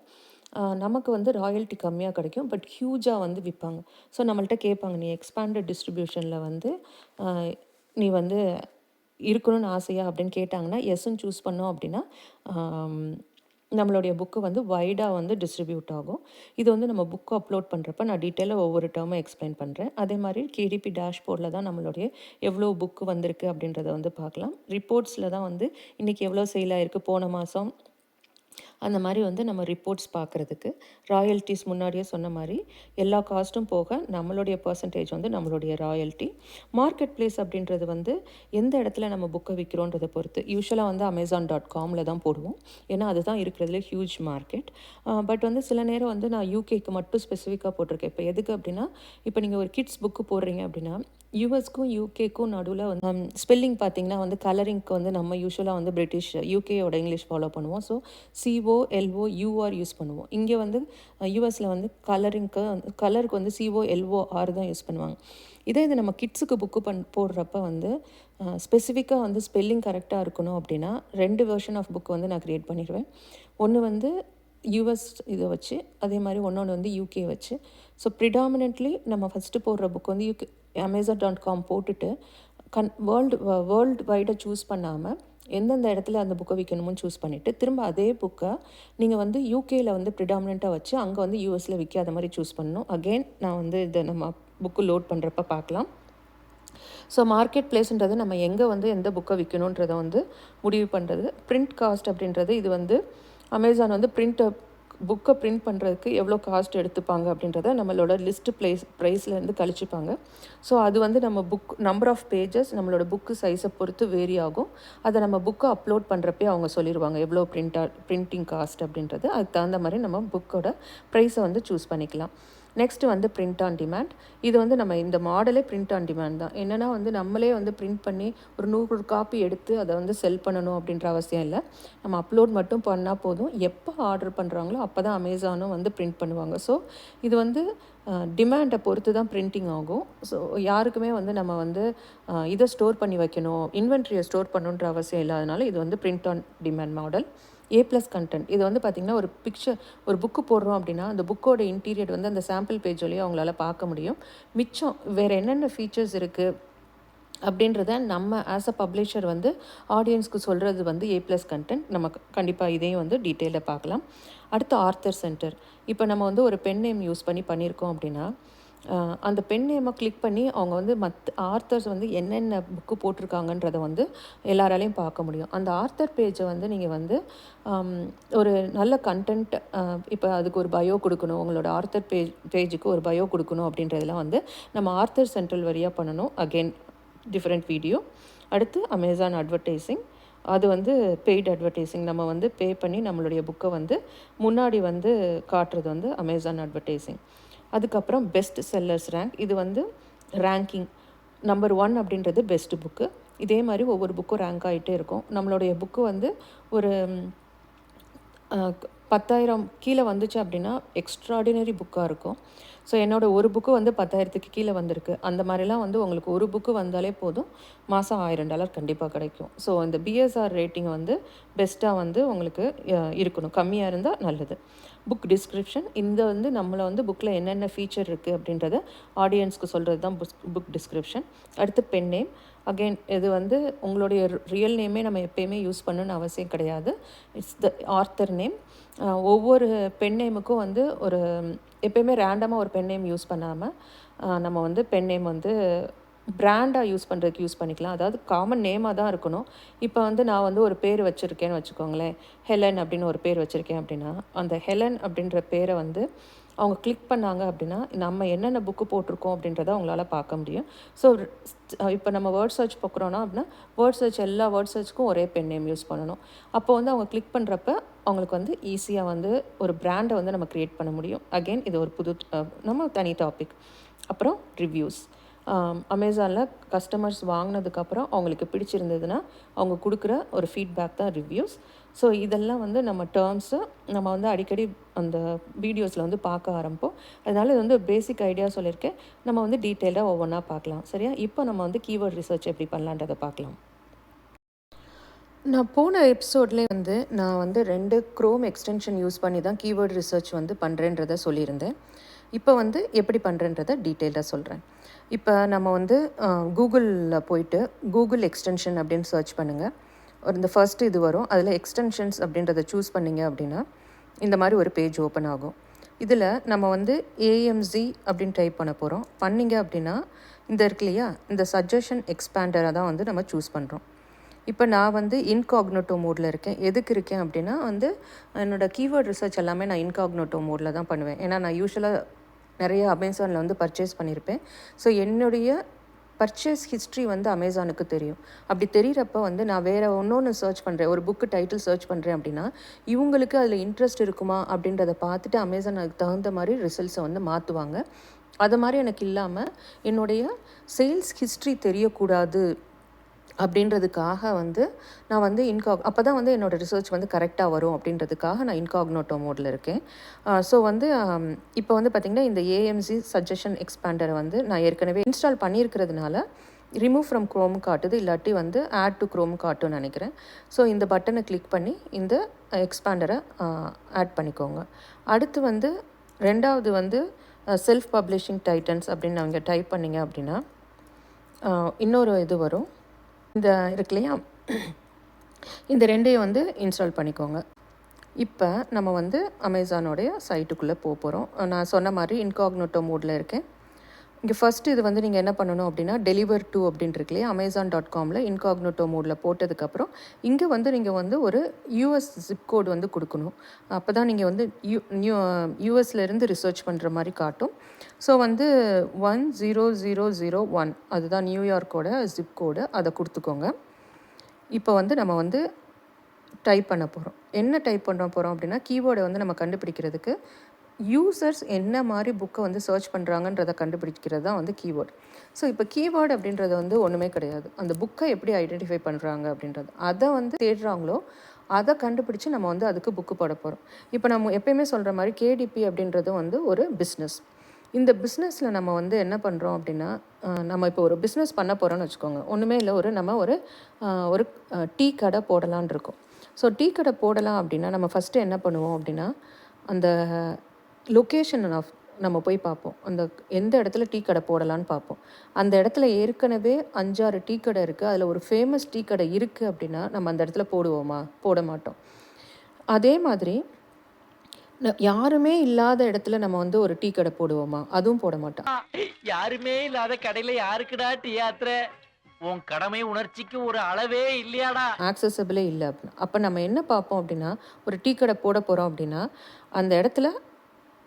நமக்கு வந்து ராயல்ட்டி கம்மியாக கிடைக்கும். பட் ஹியூஜாக வந்து விற்பாங்க. ஸோ நம்மள்ட்ட கேட்பாங்க, நீ எக்ஸ்பேண்டட் டிஸ்ட்ரிபியூஷனில் வந்து நீ வந்து இருக்கணும்னு ஆசையா அப்படின்னு கேட்டாங்கன்னா எஸ்ன்னு சூஸ் பண்ணோம் அப்படின்னா நம்மளுடைய புக்கு வந்து வைடாக வந்து டிஸ்ட்ரிபியூட் ஆகும். இது வந்து நம்ம புக்கு அப்லோட் பண்ணுறப்ப நான் டீட்டெயிலாக ஒவ்வொரு டேர்மும் எக்ஸ்பிளைன் பண்ணுறேன். அதே மாதிரி கேடிபி டேஷ்போர்டில் தான் நம்மளுடைய எவ்வளோ புக்கு வந்திருக்கு அப்படின்றத வந்து பார்க்கலாம். ரிப்போர்ட்ஸில் தான் வந்து இன்றைக்கி எவ்வளோ சேல் ஆகிருக்கு, போன மாதம் அந்த மாதிரி வந்து நம்ம ரிப்போர்ட்ஸ் பார்க்குறதுக்கு ராயல்ட்டிஸ் முன்னாடியே சொன்ன மாதிரி எல்லா காஸ்ட்டும் போக நம்மளுடைய பர்சன்டேஜ் வந்து நம்மளுடைய ராயல்ட்டி. மார்க்கெட் பிளேஸ் அப்படின்றது வந்து எந்த இடத்துல நம்ம புக்கை விற்கிறோன்றதை பொறுத்து. யூஸ்வலாக வந்து Amazon.comல தான் போடுவோம், ஏன்னா அதுதான் இருக்கிறதுல ஹியூஜ் மார்க்கெட். பட் வந்து சில நேரம் வந்து நான் யூகேக்கு மட்டும் ஸ்பெசிஃபிக்காக போட்டிருக்கேன். இப்போ எதுக்கு அப்படின்னா, இப்போ நீங்கள் ஒரு கிட்ஸ் புக்கு போடுறீங்க அப்படின்னா யூஎஸ்க்கும் யூகேக்கும் நடுவில் வந்து ஸ்பெல்லிங் பார்த்தீங்கன்னா வந்து கலரிங்க்கு வந்து நம்ம யூஸ்வலாக வந்து பிரிட்டிஷ் யூகேயோட இங்கிலீஷ் ஃபாலோ பண்ணுவோம். ஸோ COLOUR யூஸ் பண்ணுவோம். இங்கே வந்து யூஎஸில் வந்து கலருக்கு வந்து COLOR தான் யூஸ் பண்ணுவாங்க. இது நம்ம கிட்ஸுக்கு புக்கு போடுறப்ப வந்து ஸ்பெசிஃபிக்காக வந்து ஸ்பெல்லிங் கரெக்டாக இருக்கணும் அப்படின்னா 2 வெர்ஷன் ஆஃப் புக் வந்து நான் க்ரியேட் பண்ணிடுவேன். ஒன்று வந்து யூஎஸ் இதை வச்சு, அதே மாதிரி ஒன்று வந்து யூகே வச்சு. ஸோ ப்ரிடாமினென்ட்லி நம்ம ஃபஸ்ட்டு போடுற புக் வந்து Amazon.com போட்டுட்டு வேர்ல்டு வைடாக சூஸ் பண்ணாமல் எந்தெந்த இடத்துல அந்த புக்கை விற்கணுமோ சூஸ் பண்ணிவிட்டு திரும்ப அதே புக்கை நீங்கள் வந்து யூகேயில் வந்து ப்ரிடாமினெண்ட்டாக வச்சு அங்கே வந்து யூஎஸில் விற்காத மாதிரி சூஸ் பண்ணணும். அகெயின் நான் வந்து இதை நம்ம புக்கு லோட் பண்ணுறப்ப பார்க்கலாம். ஸோ மார்க்கெட் பிளேஸ்ன்றது நம்ம எங்கே வந்து எந்த புக்கை விற்கணுன்றதை வந்து முடிவு பண்ணுறது. பிரிண்ட் காஸ்ட் அப்படின்றது இது வந்து அமேசான் வந்து புக்கை பிரிண்ட் பண்ணுறதுக்கு எவ்வளோ காஸ்ட் எடுத்துப்பாங்க அப்படின்றத நம்மளோட லிஸ்ட்டு ப்ரைஸ்லேருந்து கழிச்சுப்பாங்க. ஸோ அது வந்து நம்ம புக் நம்பர் ஆஃப் பேஜஸ் நம்மளோட புக்கு சைஸை பொறுத்து வேரி ஆகும். அதை நம்ம புக்கை அப்லோட் பண்ணுறப்பே அவங்க சொல்லிடுவாங்க எவ்வளோ பிரிண்டிங் காஸ்ட் அப்படின்றது. அதுக்கு தகுந்த மாதிரி நம்ம புக்கோட ப்ரைஸை வந்து சூஸ் பண்ணிக்கலாம். நெக்ஸ்ட்டு வந்து பிரிண்ட் ஆன் டிமாண்ட். இது வந்து நம்ம இந்த மாடலே பிரிண்ட் ஆன் டிமாண்ட் தான். என்னென்னா வந்து நம்மளே வந்து பிரிண்ட் பண்ணி ஒரு 100 காப்பி எடுத்து அதை வந்து செல் பண்ணணும் அப்படின்ற அவசியம் இல்லை. நம்ம அப்லோட் மட்டும் பண்ணால் போதும். எப்போ ஆர்டர் பண்ணுறாங்களோ அப்போ தான் அமேசானும் வந்து பிரிண்ட் பண்ணுவாங்க. ஸோ இது வந்து டிமாண்டை பொறுத்து தான் பிரிண்டிங் ஆகும். ஸோ யாருக்குமே வந்து நம்ம வந்து இதை ஸ்டோர் பண்ணி வைக்கணும், இன்வென்ட்ரியை ஸ்டோர் பண்ணணுன்ற அவசியம் இல்லாதனால இது வந்து print on demand model. A+ content. இது வந்து பார்த்திங்கன்னா ஒரு புக்கு போடுறோம் அப்படின்னா அந்த புக்கோட இன்டீரியர் வந்து அந்த சாம்பிள் பேஜ் வழியாக அவங்களால பார்க்க முடியும். மிச்சம் வேறு என்னென்ன ஃபீச்சர்ஸ் இருக்குது அப்படின்றத நம்ம ஆஸ் அ பப்ளிஷர் வந்து ஆடியன்ஸ்க்கு சொல்கிறது வந்து A+ கண்டென்ட். நம்ம கண்டிப்பாக இதையும் வந்து டீட்டெயிலாக பார்க்கலாம். அடுத்து ஆர்த்தர் சென்டர். இப்போ நம்ம வந்து ஒரு பென் நேம் யூஸ் பண்ணியிருக்கோம் அப்படின்னா அந்த பென் நேமை கிளிக் பண்ணி அவங்க வந்து ஆர்த்தர்ஸ் வந்து என்னென்ன புக்கு போட்டிருக்காங்கன்றதை வந்து எல்லாராலையும் பார்க்க முடியும். அந்த ஆர்த்தர் பேஜை வந்து நீங்கள் வந்து ஒரு நல்ல கண்டென்ட், இப்போ அதுக்கு ஒரு பயோ கொடுக்கணும், உங்களோட ஆர்த்தர் பேஜுக்கு ஒரு பயோ கொடுக்கணும் அப்படின்றதெல்லாம் வந்து நம்ம ஆர்த்தர் சென்ட்ரல் வழியாக பண்ணணும். Again different video. அடுத்து அமேசான் அட்வர்டைஸிங். அது வந்து பெய்டு அட்வர்டைஸிங். நம்ம வந்து பே பண்ணி நம்மளுடைய புக்கை வந்து முன்னாடி வந்து காட்டுறது வந்து அமேசான் அட்வர்டைஸிங். அதுக்கப்புறம் பெஸ்ட் செல்லர்ஸ் ரேங்க். இது வந்து ரேங்கிங் நம்பர் 1 அப்படின்றது பெஸ்ட் புக்கு. இதே மாதிரி ஒவ்வொரு புக்கும் ரேங்க் ஆகிட்டே இருக்கும். நம்மளுடைய புக்கு வந்து ஒரு 10,000 கீழே வந்துச்சு அப்படின்னா எக்ஸ்ட்ராடினரி புக்காக இருக்கும். ஸோ என்னோடய ஒரு புக்கு வந்து 10,000க்கு கீழே வந்திருக்கு. அந்த மாதிரிலாம் வந்து உங்களுக்கு ஒரு புக்கு வந்தாலே போதும், மாதம் $1000 கண்டிப்பாக கிடைக்கும். ஸோ இந்த BSR ரேட்டிங் வந்து பெஸ்ட்டாக வந்து உங்களுக்கு இருக்கணும். கம்மியாக இருந்தால் நல்லது. Book description. இந்த வந்து நம்மளை வந்து புக்கில் என்னென்ன ஃபீச்சர் இருக்குது அப்படின்றத ஆடியன்ஸ்க்கு சொல்கிறது தான் புக் டிஸ்கிரிப்ஷன். அடுத்து பென் நேம். அகெயின் இது வந்து உங்களுடைய ரியல் நேமே நம்ம எப்போயுமே யூஸ் பண்ணணுன்னு அவசியம் கிடையாது. It's the author name. ஒவ்வொரு பென் நேமுக்கும் வந்து ஒரு எப்போயுமே ரேண்டமாக ஒரு பென் நேம் யூஸ் பண்ணாமல் நம்ம வந்து பென் நேம் வந்து பிராண்டாக யூஸ் பண்ணுறதுக்கு யூஸ் பண்ணிக்கலாம். அதாவது காமன் நேமாக தான் இருக்கணும். இப்போ வந்து நான் வந்து ஒரு பேர் வச்சுருக்கேன்னு வச்சுக்கோங்களேன், ஹெலன் அப்படின்னு ஒரு பேர் வச்சுருக்கேன் அப்படின்னா அந்த ஹெலன் அப்படின்ற பேரை வந்து அவங்க கிளிக் பண்ணாங்க அப்படின்னா நம்ம என்னென்ன புக்கு போட்டிருக்கோம் அப்படின்றத அவங்களால பார்க்க முடியும். ஸோ இப்போ நம்ம வேர்ட் சர்ச் பார்க்குறோன்னா அப்படின்னா எல்லா வேர்ட் சர்ச்சுக்கும் ஒரே பென் நேம் யூஸ் பண்ணணும். அப்போ வந்து அவங்க கிளிக் பண்ணுறப்ப அவங்களுக்கு வந்து ஈஸியாக வந்து ஒரு பிராண்டை வந்து நம்ம க்ரியேட் பண்ண முடியும். அகெயின் இது ஒரு நம்ம தனி டாபிக். அப்புறம் ரிவ்யூஸ். அமேசானில் கஸ்டமர்ஸ் வாங்கினதுக்கப்புறம் அவங்களுக்கு பிடிச்சிருந்ததுன்னா அவங்க கொடுக்குற ஒரு ஃபீட்பேக் தான் ரிவ்யூஸ். ஸோ இதெல்லாம் வந்து நம்ம டேர்ம்ஸு நம்ம வந்து அடிக்கடி அந்த வீடியோஸில் வந்து பார்க்க ஆரம்பிப்போம். அதனால் இது வந்து பேசிக் ஐடியா சொல்லியிருக்கேன். நம்ம வந்து டீட்டெயிலாக ஒவ்வொன்றா பார்க்கலாம். சரியா? இப்போ நம்ம வந்து கீவேர்ட் ரிசர்ச் எப்படி பண்ணலான்றதை பார்க்கலாம். நான் போன எபிசோட்லேயே வந்து நான் வந்து 2 க்ரோம் எக்ஸ்டென்ஷன் யூஸ் பண்ணி தான் கீவேர்ட் ரிசர்ச் வந்து பண்ணுறேன்றதை சொல்லியிருந்தேன். இப்போ வந்து எப்படி பண்ணுறேன்றதை டீட்டெயிலாக சொல்கிறேன். இப்போ நம்ம வந்து கூகுளில் போயிட்டு கூகுள் எக்ஸ்டென்ஷன் அப்படின்னு சர்ச் பண்ணுங்கள். இந்த ஃபர்ஸ்ட்டு இது வரும். அதில் எக்ஸ்டென்ஷன்ஸ் அப்படின்றத சூஸ் பண்ணிங்க அப்படின்னா இந்த மாதிரி ஒரு பேஜ் ஓப்பன் ஆகும். இதில் நம்ம வந்து AMZ அப்படின்னு டைப் பண்ண போகிறோம். பண்ணிங்க அப்படின்னா இந்த இருக்கு இல்லையா, இந்த சஜஷன் எக்ஸ்பேண்டரை தான் வந்து நம்ம சூஸ் பண்ணுறோம். இப்போ நான் வந்து இன்காக்னோட்டோ மோடில் இருக்கேன். எதுக்கு இருக்கேன் அப்படின்னா வந்து என்னோடய கீவேர்ட் ரிசர்ச் எல்லாமே நான் இன்காக்னோட்டோ மோடில் தான் பண்ணுவேன். ஏன்னா நான் யூஸ்வலாக நிறைய அமேசானில் வந்து பர்ச்சேஸ் பண்ணியிருப்பேன். ஸோ என்னுடைய பர்ச்சேஸ் ஹிஸ்ட்ரி வந்து அமேசானுக்கு தெரியும். அப்படி தெரிகிறப்ப வந்து நான் வேறு இன்னொன்று சர்ச் பண்ணுறேன், ஒரு புக்கு டைட்டில் சர்ச் பண்ணுறேன் அப்படின்னா இவங்களுக்கு அதில் இன்ட்ரெஸ்ட் இருக்குமா அப்படின்றத பார்த்துட்டு அமேசான் அதுக்கு தகுந்த மாதிரி ரிசல்ட்ஸை வந்து மாற்றுவாங்க. அது மாதிரி எனக்கு இல்லாமல் என்னுடைய சேல்ஸ் ஹிஸ்ட்ரி தெரியக்கூடாது அப்படின்றதுக்காக வந்து நான் வந்து அப்போ தான் வந்து என்னோடய ரிசர்ச் வந்து கரெக்டாக வரும் அப்படின்றதுக்காக நான் இன்காக்னோட்டோ மோடில் இருக்கேன். ஸோ வந்து இப்போ வந்து பார்த்திங்கன்னா இந்த ஏஎம்சி சஜஷன் எக்ஸ்பேண்டரை வந்து நான் ஏற்கனவே இன்ஸ்டால் பண்ணியிருக்கிறதுனால ரிமூவ் ஃப்ரம் க்ரோம் காட்டுது, இல்லாட்டி வந்து ஆட் டு க்ரோம் காட்டுன்னு நினைக்கிறேன். ஸோ இந்த பட்டனை கிளிக் பண்ணி இந்த எக்ஸ்பேண்டரை ஆட் பண்ணிக்கோங்க. அடுத்து வந்து ரெண்டாவது வந்து செல்ஃப் பப்ளிஷிங் டைட்டன்ஸ் அப்படின்னு அவங்க டைப் பண்ணிங்க அப்படின்னா இன்னொரு இது வரும். இந்த இருக்கு இல்லையா, இந்த ரெண்டையும் வந்து இன்ஸ்டால் பண்ணிக்கோங்க. இப்போ நம்ம வந்து அமேசானோடைய சைட்டுக்குள்ளே போகிறோம். நான் சொன்ன மாதிரி இன்காக்னோட்டோ மோடில் இருக்கேன். இங்கே ஃபஸ்ட்டு இது வந்து நீங்கள் என்ன பண்ணணும் அப்படின்னா டெலிவர் டு அப்படின்னு இருக்கு இல்லையா, Amazon.comல இன்காக்னோட்டோ மோடில் போட்டதுக்கப்புறம் இங்கே வந்து நீங்கள் வந்து ஒரு யூஎஸ் ஜிப் கோடு வந்து கொடுக்கணும். அப்போ தான் நீங்கள் வந்து யூஎஸ்லேருந்து ரிசர்ச் பண்ணுற மாதிரி காட்டும். ஸோ வந்து 10001 அதுதான் நியூயார்க்கோட ஜிப் கோடு, அதை கொடுத்துக்கோங்க. இப்போ வந்து நம்ம வந்து டைப் பண்ண போகிறோம். என்ன டைப் பண்ண போகிறோம் அப்படின்னா கீவேர்டை வந்து நம்ம கண்டுபிடிக்கிறதுக்கு யூசர்ஸ் என்ன மாதிரி புக்கை வந்து சர்ச் பண்ணுறாங்கன்றதை கண்டுபிடிக்கிறது தான் வந்து கீவேர்டு. ஸோ இப்போ கீவேர்டு அப்படின்றது வந்து ஒன்றுமே கிடையாது, அந்த புக்கை எப்படி ஐடென்டிஃபை பண்ணுறாங்க அப்படின்றது, அதை வந்து தேடுறாங்களோ அதை கண்டுபிடிச்சி நம்ம வந்து அதுக்கு புக்கு போட போகிறோம். இப்போ நம்ம எப்பயுமே சொல்கிற மாதிரி கேடிபி அப்படின்றது வந்து ஒரு பிஸ்னஸ். இந்த பிஸ்னஸில் நம்ம வந்து என்ன பண்ணுறோம் அப்படின்னா நம்ம இப்போ ஒரு பிஸ்னஸ் பண்ண போகிறோன்னு வச்சுக்கோங்க. ஒன்றுமே இல்லை, ஒரு டீ கடை போடலான் இருக்கோம். ஸோ டீ கடை போடலாம் அப்படின்னா நம்ம ஃபஸ்ட்டு என்ன பண்ணுவோம் அப்படின்னா அந்த லொக்கேஷன் நம்ம போய் பார்ப்போம். அந்த எந்த இடத்துல டீ கடை போடலான்னு பார்ப்போம். அந்த இடத்துல ஏற்கனவே 5-6 டீ கடை இருக்குது, அதில் ஒரு ஃபேமஸ் டீ கடை இருக்குது அப்படின்னா நம்ம அந்த இடத்துல போடுவோமா? போட மாட்டோம். அதே மாதிரி யாருமே இல்லாத இடத்துல நம்ம வந்து ஒரு டீ கடை போடுவோமா? அதுவும் போட மாட்டோம். யாருமே இல்லாத கடையில யாருக்குடா டீ ஆத்துற? உன் கடமை உணர்ச்சிக்கு ஒரு அளவே இல்லையாடா? ஆக்சசபிளே இல்லை அப்படின்னா அப்போ நம்ம என்ன பார்ப்போம் அப்படின்னா ஒரு டீ கடை போட போகிறோம் அப்படின்னா அந்த இடத்துல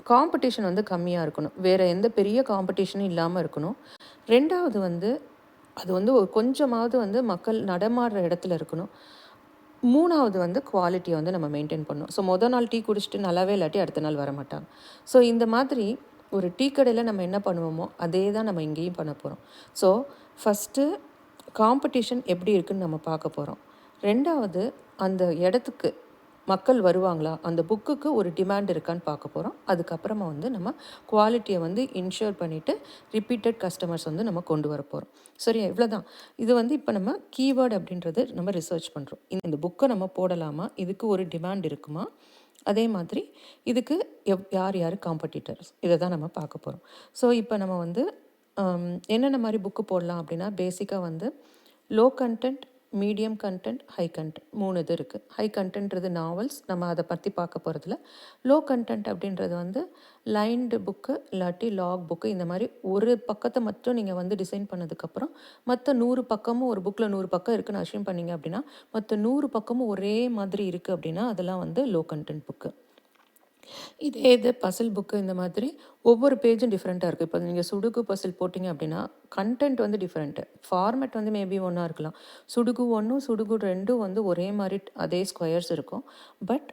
காம்படிஷன் வந்து கம்மியாக இருக்கணும், வேறு எந்த பெரிய காம்படிஷனும் இல்லாமல் இருக்கணும். ரெண்டாவது வந்து அது வந்து ஒரு கொஞ்சமாவது வந்து மக்கள் நடமாடுற இடத்துல இருக்கணும். மூணாவது வந்து குவாலிட்டியை வந்து நம்ம மெயின்டைன் பண்ணணும். ஸோ நாள் டீ குடிச்சிட்டு நல்லாவே இல்லாட்டி அடுத்த நாள் வர மாட்டாங்க. ஸோ இந்த மாதிரி ஒரு டீ கடையில் நம்ம என்ன பண்ணுவோமோ அதே தான் நம்ம இங்கேயும் பண்ண போகிறோம். ஸோ ஃபஸ்ட்டு காம்படிஷன் எப்படி இருக்குதுன்னு நம்ம பார்க்க போகிறோம். ரெண்டாவது அந்த இடத்துக்கு மக்கள் வருவாங்களா, அந்த புக்குக்கு ஒரு டிமாண்ட் இருக்கான்னு பார்க்க போகிறோம். அதுக்கப்புறமா வந்து நம்ம குவாலிட்டியை வந்து இன்ஷூர் பண்ணிவிட்டு ரிப்பீட்டட் கஸ்டமர்ஸ் வந்து நம்ம கொண்டு வர போகிறோம். சரியா? இவ்வளோ தான். இது வந்து இப்போ நம்ம கீவேர்டு அப்படின்றது நம்ம ரிசர்ச் பண்ணுறோம். இந்த புக்கை நம்ம போடலாமா, இதுக்கு ஒரு டிமாண்ட் இருக்குமா, அதே மாதிரி இதுக்கு யார் யார் காம்படிட்டர்ஸ், இதை தான் நம்ம பார்க்க போகிறோம். ஸோ இப்போ நம்ம வந்து என்னென்ன மாதிரி புக்கு போடலாம் அப்படின்னா பேசிக்காக வந்து low content, medium content, high content 3 இது இருக்குது. ஹை கண்டென்ட்றது நாவல்ஸ், நம்ம அதை பற்றி பார்க்க போகிறதில்ல. லோ கண்டென்ட் அப்படின்றது வந்து லைன்டு புக்கு இல்லாட்டி லாக் புக்கு, இந்த மாதிரி ஒரு பக்கத்தை மட்டும் நீங்கள் வந்து டிசைன் பண்ணதுக்கப்புறம் மற்ற 100 பக்கமும் ஒரு புக்கில் 100 பக்கம் இருக்குன்னு அஷ்யூம் பண்ணிங்க அப்படின்னா மற்ற 100 பக்கமும் ஒரே மாதிரி இருக்குது அப்படின்னா அதெல்லாம் வந்து லோ கண்டென்ட் புக்கு. இதே இது பசில் புக்கு இந்த மாதிரி ஒவ்வொரு பேஜும் டிஃப்ரெண்ட்டாக இருக்குது. இப்போ நீங்கள் சுடுகு பசில் போட்டிங்க அப்படின்னா கண்டென்ட் வந்து டிஃப்ரெண்ட்டு, ஃபார்மேட் வந்து மேபி ஒன்றா இருக்கலாம். சுடுகு 1 சுடுகு 2 வந்து ஒரே மாதிரி அதே ஸ்கொயர்ஸ் இருக்கும். பட்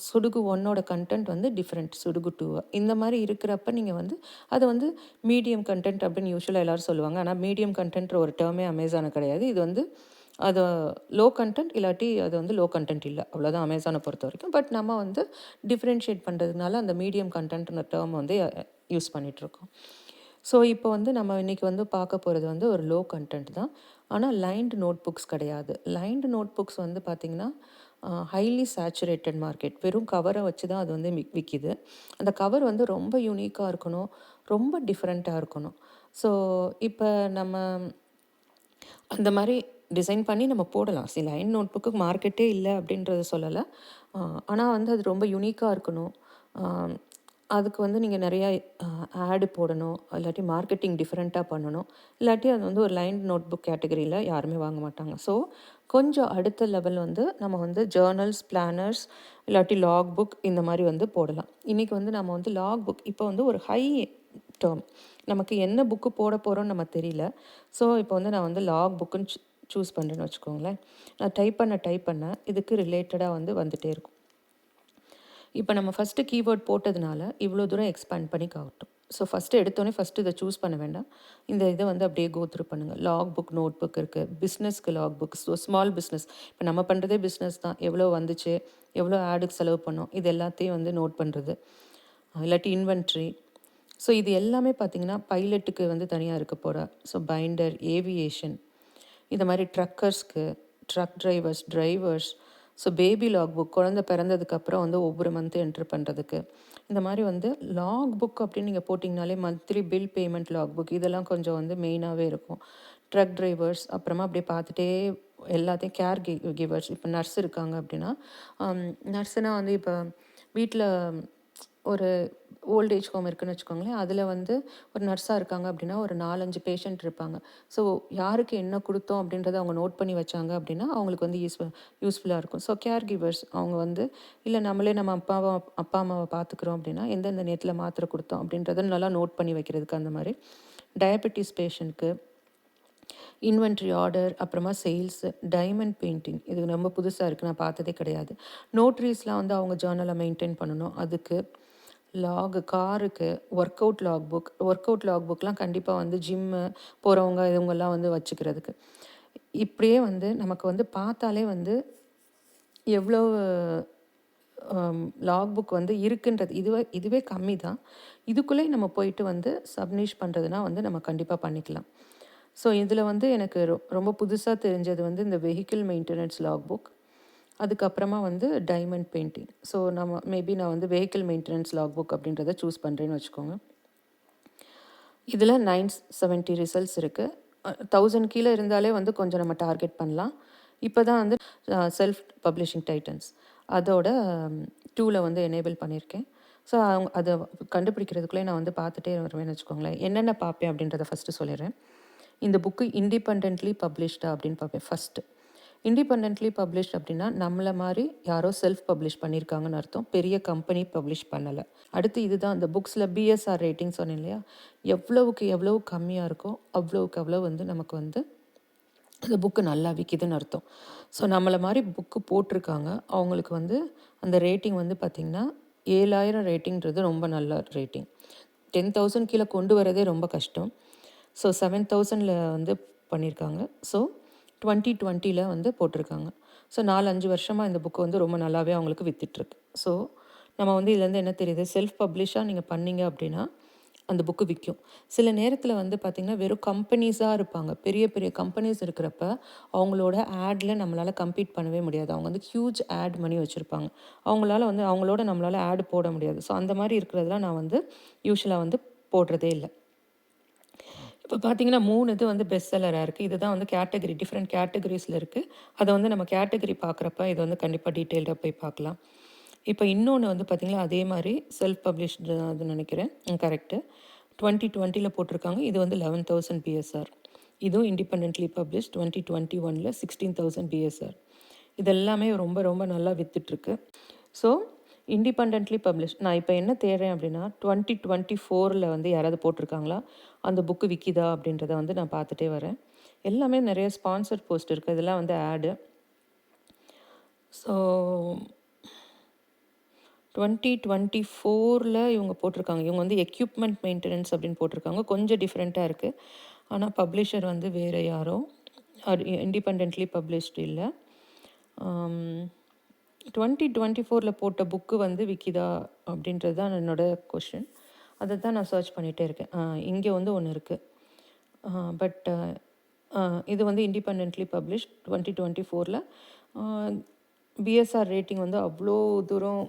சுடுகு 1ஓட கண்டென்ட் வந்து டிஃப்ரெண்ட், சுடுகு 2 இந்த மாதிரி இருக்கிறப்ப நீங்கள் வந்து அதை வந்து மீடியம் கண்டென்ட் அப்படின்னு யூஸ்வலாக எல்லோரும் சொல்லுவாங்க. ஆனால் மீடியம் கண்டென்ட்ற ஒரு டேர்மே அமேசானு கிடையாது. இது வந்து அது லோ கண்டென்ட் இல்லாட்டி அது வந்து லோ கண்டென்ட் இல்லை, அவ்வளோதான் அமேசானை பொறுத்த வரைக்கும். பட் நம்ம வந்து டிஃப்ரென்ஷியேட் பண்ணுறதுனால அந்த மீடியம் கண்டென்ட்ன்ற டேர்ம் வந்து யூஸ் பண்ணிகிட்ருக்கோம். ஸோ இப்போ வந்து நம்ம இன்றைக்கி வந்து பார்க்க போகிறது வந்து ஒரு லோ கண்டென்ட் தான். ஆனால் லைன்டு நோட் புக்ஸ் கிடையாது. லைன்டு நோட் புக்ஸ் வந்து பார்த்திங்கன்னா ஹைலி சேச்சுரேட்டட் மார்க்கெட், வெறும் கவரை வச்சு தான் அது வந்து விற்கிது. அந்த கவர் வந்து ரொம்ப யூனிக்காக இருக்கணும், ரொம்ப டிஃப்ரெண்ட்டாக இருக்கணும். ஸோ இப்போ நம்ம அந்த மாதிரி டிசைன் பண்ணி நம்ம போடலாம். லைன் நோட் புக்கு மார்க்கெட்டே இல்லை அப்படின்றத சொல்லலை. ஆனால் வந்து அது ரொம்ப யூனிக்காக இருக்கணும். அதுக்கு வந்து நீங்கள் நிறையா ஆடு போடணும், இல்லாட்டி மார்க்கெட்டிங் டிஃப்ரெண்ட்டாக பண்ணணும், இல்லாட்டி அது வந்து ஒரு லைன் நோட் புக் கேட்டகரியில் யாருமே வாங்க மாட்டாங்க. ஸோ கொஞ்சம் அடுத்த லெவல் வந்து நம்ம வந்து ஜேர்னல்ஸ், பிளானர்ஸ், இல்லாட்டி லாக் புக் இந்த மாதிரி வந்து போடலாம். இன்றைக்கி வந்து நம்ம வந்து லாக் புக் இப்போ வந்து ஒரு ஹை டேர்ம், நமக்கு என்ன புக்கு போட போகிறோன்னு நம்ம தெரியல. ஸோ இப்போ வந்து நான் வந்து லாக் புக்குன்னு சூஸ் பண்ணுறேன்னு வச்சுக்கோங்களேன். நான் டைப் பண்ண இதுக்கு ரிலேட்டடாக வந்து வந்துகிட்டே இருக்கும். இப்போ நம்ம ஃபஸ்ட்டு கீவேர்ட் போட்டதுனால இவ்வளோ தூரம் எக்ஸ்பேண்ட் பண்ணி காட்டும். ஸோ எடுத்தோடனே ஃபஸ்ட்டு இதை சூஸ் பண்ண வேண்டாம். இந்த இதை வந்து அப்படியே கோ த்ரூ பண்ணுங்கள். லாக் புக், நோட் புக் இருக்குது, பிஸ்னஸ்க்கு log book, so small business, இப்போ நம்ம பண்ணுறதே பிஸ்னஸ் தான். எவ்வளோ வந்துச்சு, எவ்வளோ ஆடுக்கு செலவு பண்ணோம், இது எல்லாத்தையும் வந்து நோட் பண்ணுறது, இல்லாட்டி இன்வென்ட்ரி. ஸோ இது எல்லாமே பார்த்திங்கன்னா பைலட்டுக்கு வந்து தனியாக இருக்க போகிற, ஸோ பைண்டர், ஏவியேஷன், இந்த மாதிரி ட்ரக்கர்ஸ்க்கு, truck drivers, so baby log book, குழந்தை பிறந்ததுக்கப்புறம் வந்து ஒவ்வொரு மந்த்து என்ட்ரு பண்ணுறதுக்கு, இந்த மாதிரி வந்து லாக் புக் அப்படின்னு நீங்கள் போட்டிங்கனாலே monthly bill payment log book இதெல்லாம் கொஞ்சம் வந்து மெயினாகவே இருக்கும். ட்ரக் டிரைவர்ஸ், அப்புறமா அப்படியே பார்த்துட்டே எல்லாத்தையும் கிவர்ஸ், இப்போ நர்ஸ் இருக்காங்க அப்படின்னா, நர்ஸுனால் வந்து இப்போ வீட்டில் ஒரு ஓல்டேஜ் ஹோம் இருக்குதுன்னு வச்சுக்கோங்களேன், அதில் வந்து ஒரு நர்ஸாக இருக்காங்க அப்படின்னா ஒரு 4-5 பேஷண்ட் இருப்பாங்க. ஸோ யாருக்கு என்ன கொடுத்தோம் அப்படின்றத அவங்க நோட் பண்ணி வச்சாங்க அப்படின்னா அவங்களுக்கு வந்து யூஸ்ஃபுல்லாக இருக்கும். ஸோ கிவர்ஸ் அவங்க வந்து இல்லை நம்மளே நம்ம அப்பா அம்மாவை பார்த்துக்குறோம் அப்படின்னா எந்தெந்த நேரத்தில் மாத்திரை கொடுத்தோம் அப்படின்றத நல்லா நோட் பண்ணி வைக்கிறதுக்கு அந்த மாதிரி. டயபெட்டிஸ் பேஷண்ட்க்கு இன்வென்ட்ரி ஆர்டர், அப்புறமா சேல்ஸு, டைமண்ட் பெயிண்டிங், இது ரொம்ப புதுசாக இருக்குது, நான் பார்த்ததே கிடையாது. நோட்ரிஸ்லாம் வந்து அவங்க ஜேர்னலை மெயின்டைன் பண்ணணும், அதுக்கு காருக்கு ஒர்க் அவுட் லாக் புக்லாம் கண்டிப்பாக வந்து ஜிம்மு போகிறவங்க இவங்கெல்லாம் வந்து வச்சுக்கிறதுக்கு. இப்படியே வந்து நமக்கு வந்து பார்த்தாலே வந்து எவ்வளோ லாக் புக் வந்து இருக்குன்றது இதுவே கம்மி தான். இதுக்குள்ளே நம்ம போயிட்டு வந்து சப்மிஷ் பண்ணுறதுனா வந்து நம்ம கண்டிப்பாக பண்ணிக்கலாம். ஸோ இதில் வந்து எனக்கு ரொம்ப புதுசாக தெரிஞ்சது வந்து இந்த வெஹிக்கிள் மெயின்டெனன்ஸ் லாக் புக், அதுக்கப்புறமா வந்து டைமண்ட் பெயிண்டிங். ஸோ மேபி நான் வந்து வெஹிக்கிள் மெயின்டெனன்ஸ் லாக் புக் அப்படின்றத சூஸ் பண்ணுறேன்னு வச்சுக்கோங்க. இதில் 970 ரிசல்ட்ஸ் இருக்குது. 1000 கீழே இருந்தாலே வந்து கொஞ்சம் நம்ம டார்கெட் பண்ணலாம். இப்போ தான் வந்து செல்ஃப் பப்ளிஷிங் டைட்டன்ஸ் அதோட 2ல் வந்து எனேபிள் பண்ணியிருக்கேன். ஸோ அதை கண்டுபிடிக்கிறதுக்குள்ளே நான் வந்து பார்த்துட்டே வருவேன்னு வச்சுக்கோங்களேன். என்னென்ன பார்ப்பேன் அப்படின்றத ஃபஸ்ட்டு சொல்லிடுறேன். இந்த புக்கு இண்டிபெண்ட்லி பப்ளிஷ்டா அப்படின்னு பார்ப்பேன். ஃபஸ்ட்டு இண்டிபெண்ட்லி பப்ளிஷ்ட் அப்படின்னா நம்மளை மாதிரி யாரோ செல்ஃப் பப்ளிஷ் பண்ணியிருக்காங்கன்னு அர்த்தம், பெரிய கம்பெனி பப்ளிஷ் பண்ணலை. அடுத்து இதுதான் அந்த புக்ஸில் பிஎஸ்ஆர் ரேட்டிங் சொன்னேன் இல்லையா, எவ்வளவு கம்மியாக இருக்கோ அவ்வளோ வந்து நமக்கு வந்து அந்த புக்கு நல்லா விற்கிதுன்னு அர்த்தம். ஸோ நம்மளை மாதிரி புக்கு போட்டிருக்காங்க, அவங்களுக்கு வந்து அந்த ரேட்டிங் வந்து பார்த்திங்கன்னா 7000 ரேட்டிங்கிறது ரொம்ப நல்ல ரேட்டிங். 10,000 கீழே கொண்டு வரதே ரொம்ப கஷ்டம். ஸோ 7,000ல் வந்து பண்ணியிருக்காங்க. ஸோ 2020ல் வந்து போட்டிருக்காங்க. ஸோ 4-5 வருஷமாக இந்த புக்கு வந்து ரொம்ப நல்லாவே அவங்களுக்கு விற்றுட்ருக்கு. ஸோ நம்ம வந்து இதுலேருந்து என்ன தெரியுது, செல்ஃப் பப்ளிஷாக நீங்கள் பண்ணிங்க அப்படின்னா அந்த புக்கு விற்கும். சில நேரத்தில் வந்து பார்த்திங்கன்னா வெறும் கம்பெனிஸாக இருப்பாங்க, பெரிய பெரிய கம்பெனிஸ் இருக்கிறப்ப அவங்களோட ஆடில் நம்மளால் கம்பீட் பண்ணவே முடியாது. அவங்க வந்து ஹியூஜ் ஆட் மணி வச்சுருப்பாங்க, அவங்களோட நம்மளால் ஆடு போட முடியாது. ஸோ அந்த மாதிரி இருக்கிறதுலாம் நான் வந்து யூஸ்வலாக வந்து போடுறதே இல்லை. இப்போ பார்த்தீங்கன்னா 3 இது வந்து பெஸ்ட் செல்லராக இருக்குது. இதுதான் வந்து டிஃப்ரெண்ட் கேட்டகரிஸில் இருக்குது. அதை வந்து நம்ம கேட்டகரி பார்க்குறப்ப இது வந்து கண்டிப்பாக டீட்டெயில்டாக போய் பார்க்கலாம். இப்போ இன்னொன்று வந்து பார்த்திங்கன்னா அதே மாதிரி செல்ஃப் பப்ளிஷ்டு அது நினைக்கிறேன், கரெக்டு. 2020ல் போட்டிருக்காங்க. இது வந்து 11,000 பிஎஸ்ஆர். இதுவும் இண்டிபெண்ட்லி பப்ளிஷ் 2021ல் 16,000 பிஎஸ்ஆர். இதெல்லாமே ரொம்ப ரொம்ப நல்லா விற்றுட்ருக்கு. ஸோ இண்டிபெண்ட்லி பப்ளிஷ் நான் இப்போ என்ன தேடுறேன் அப்படின்னா 2024ல் வந்து யாராவது போட்டிருக்காங்களா, அந்த புக்கு விற்கிதா அப்படின்றத வந்து நான் பார்த்துட்டே வரேன். எல்லாமே நிறைய ஸ்பான்சர் போஸ்ட் இருக்குது, இதெல்லாம் வந்து ஆடு. ஸோ 2024ல் இவங்க போட்டிருக்காங்க, இவங்க வந்து எக்யூப்மெண்ட் மெயின்டெனன்ஸ் அப்படின்னு போட்டிருக்காங்க. கொஞ்சம் டிஃப்ரெண்ட்டாக இருக்குது. ஆனால் பப்ளிஷர் வந்து வேறு யாரோ, இண்டிபெண்ட்லி பப்ளிஷ்டு இல்லை. 2024ல் போட்ட புக்கு வந்து விற்கிதா அப்படின்றது தான் என்னோடய கொஷின். அதை தான் நான் சர்ச் பண்ணிகிட்டே இருக்கேன். இங்கே வந்து ஒன்று இருக்குது, பட் இது வந்து இண்டிபெண்ட்லி பப்ளிஷ் 2024ல். பிஎஸ்ஆர் ரேட்டிங் வந்து அவ்வளோ தூரம்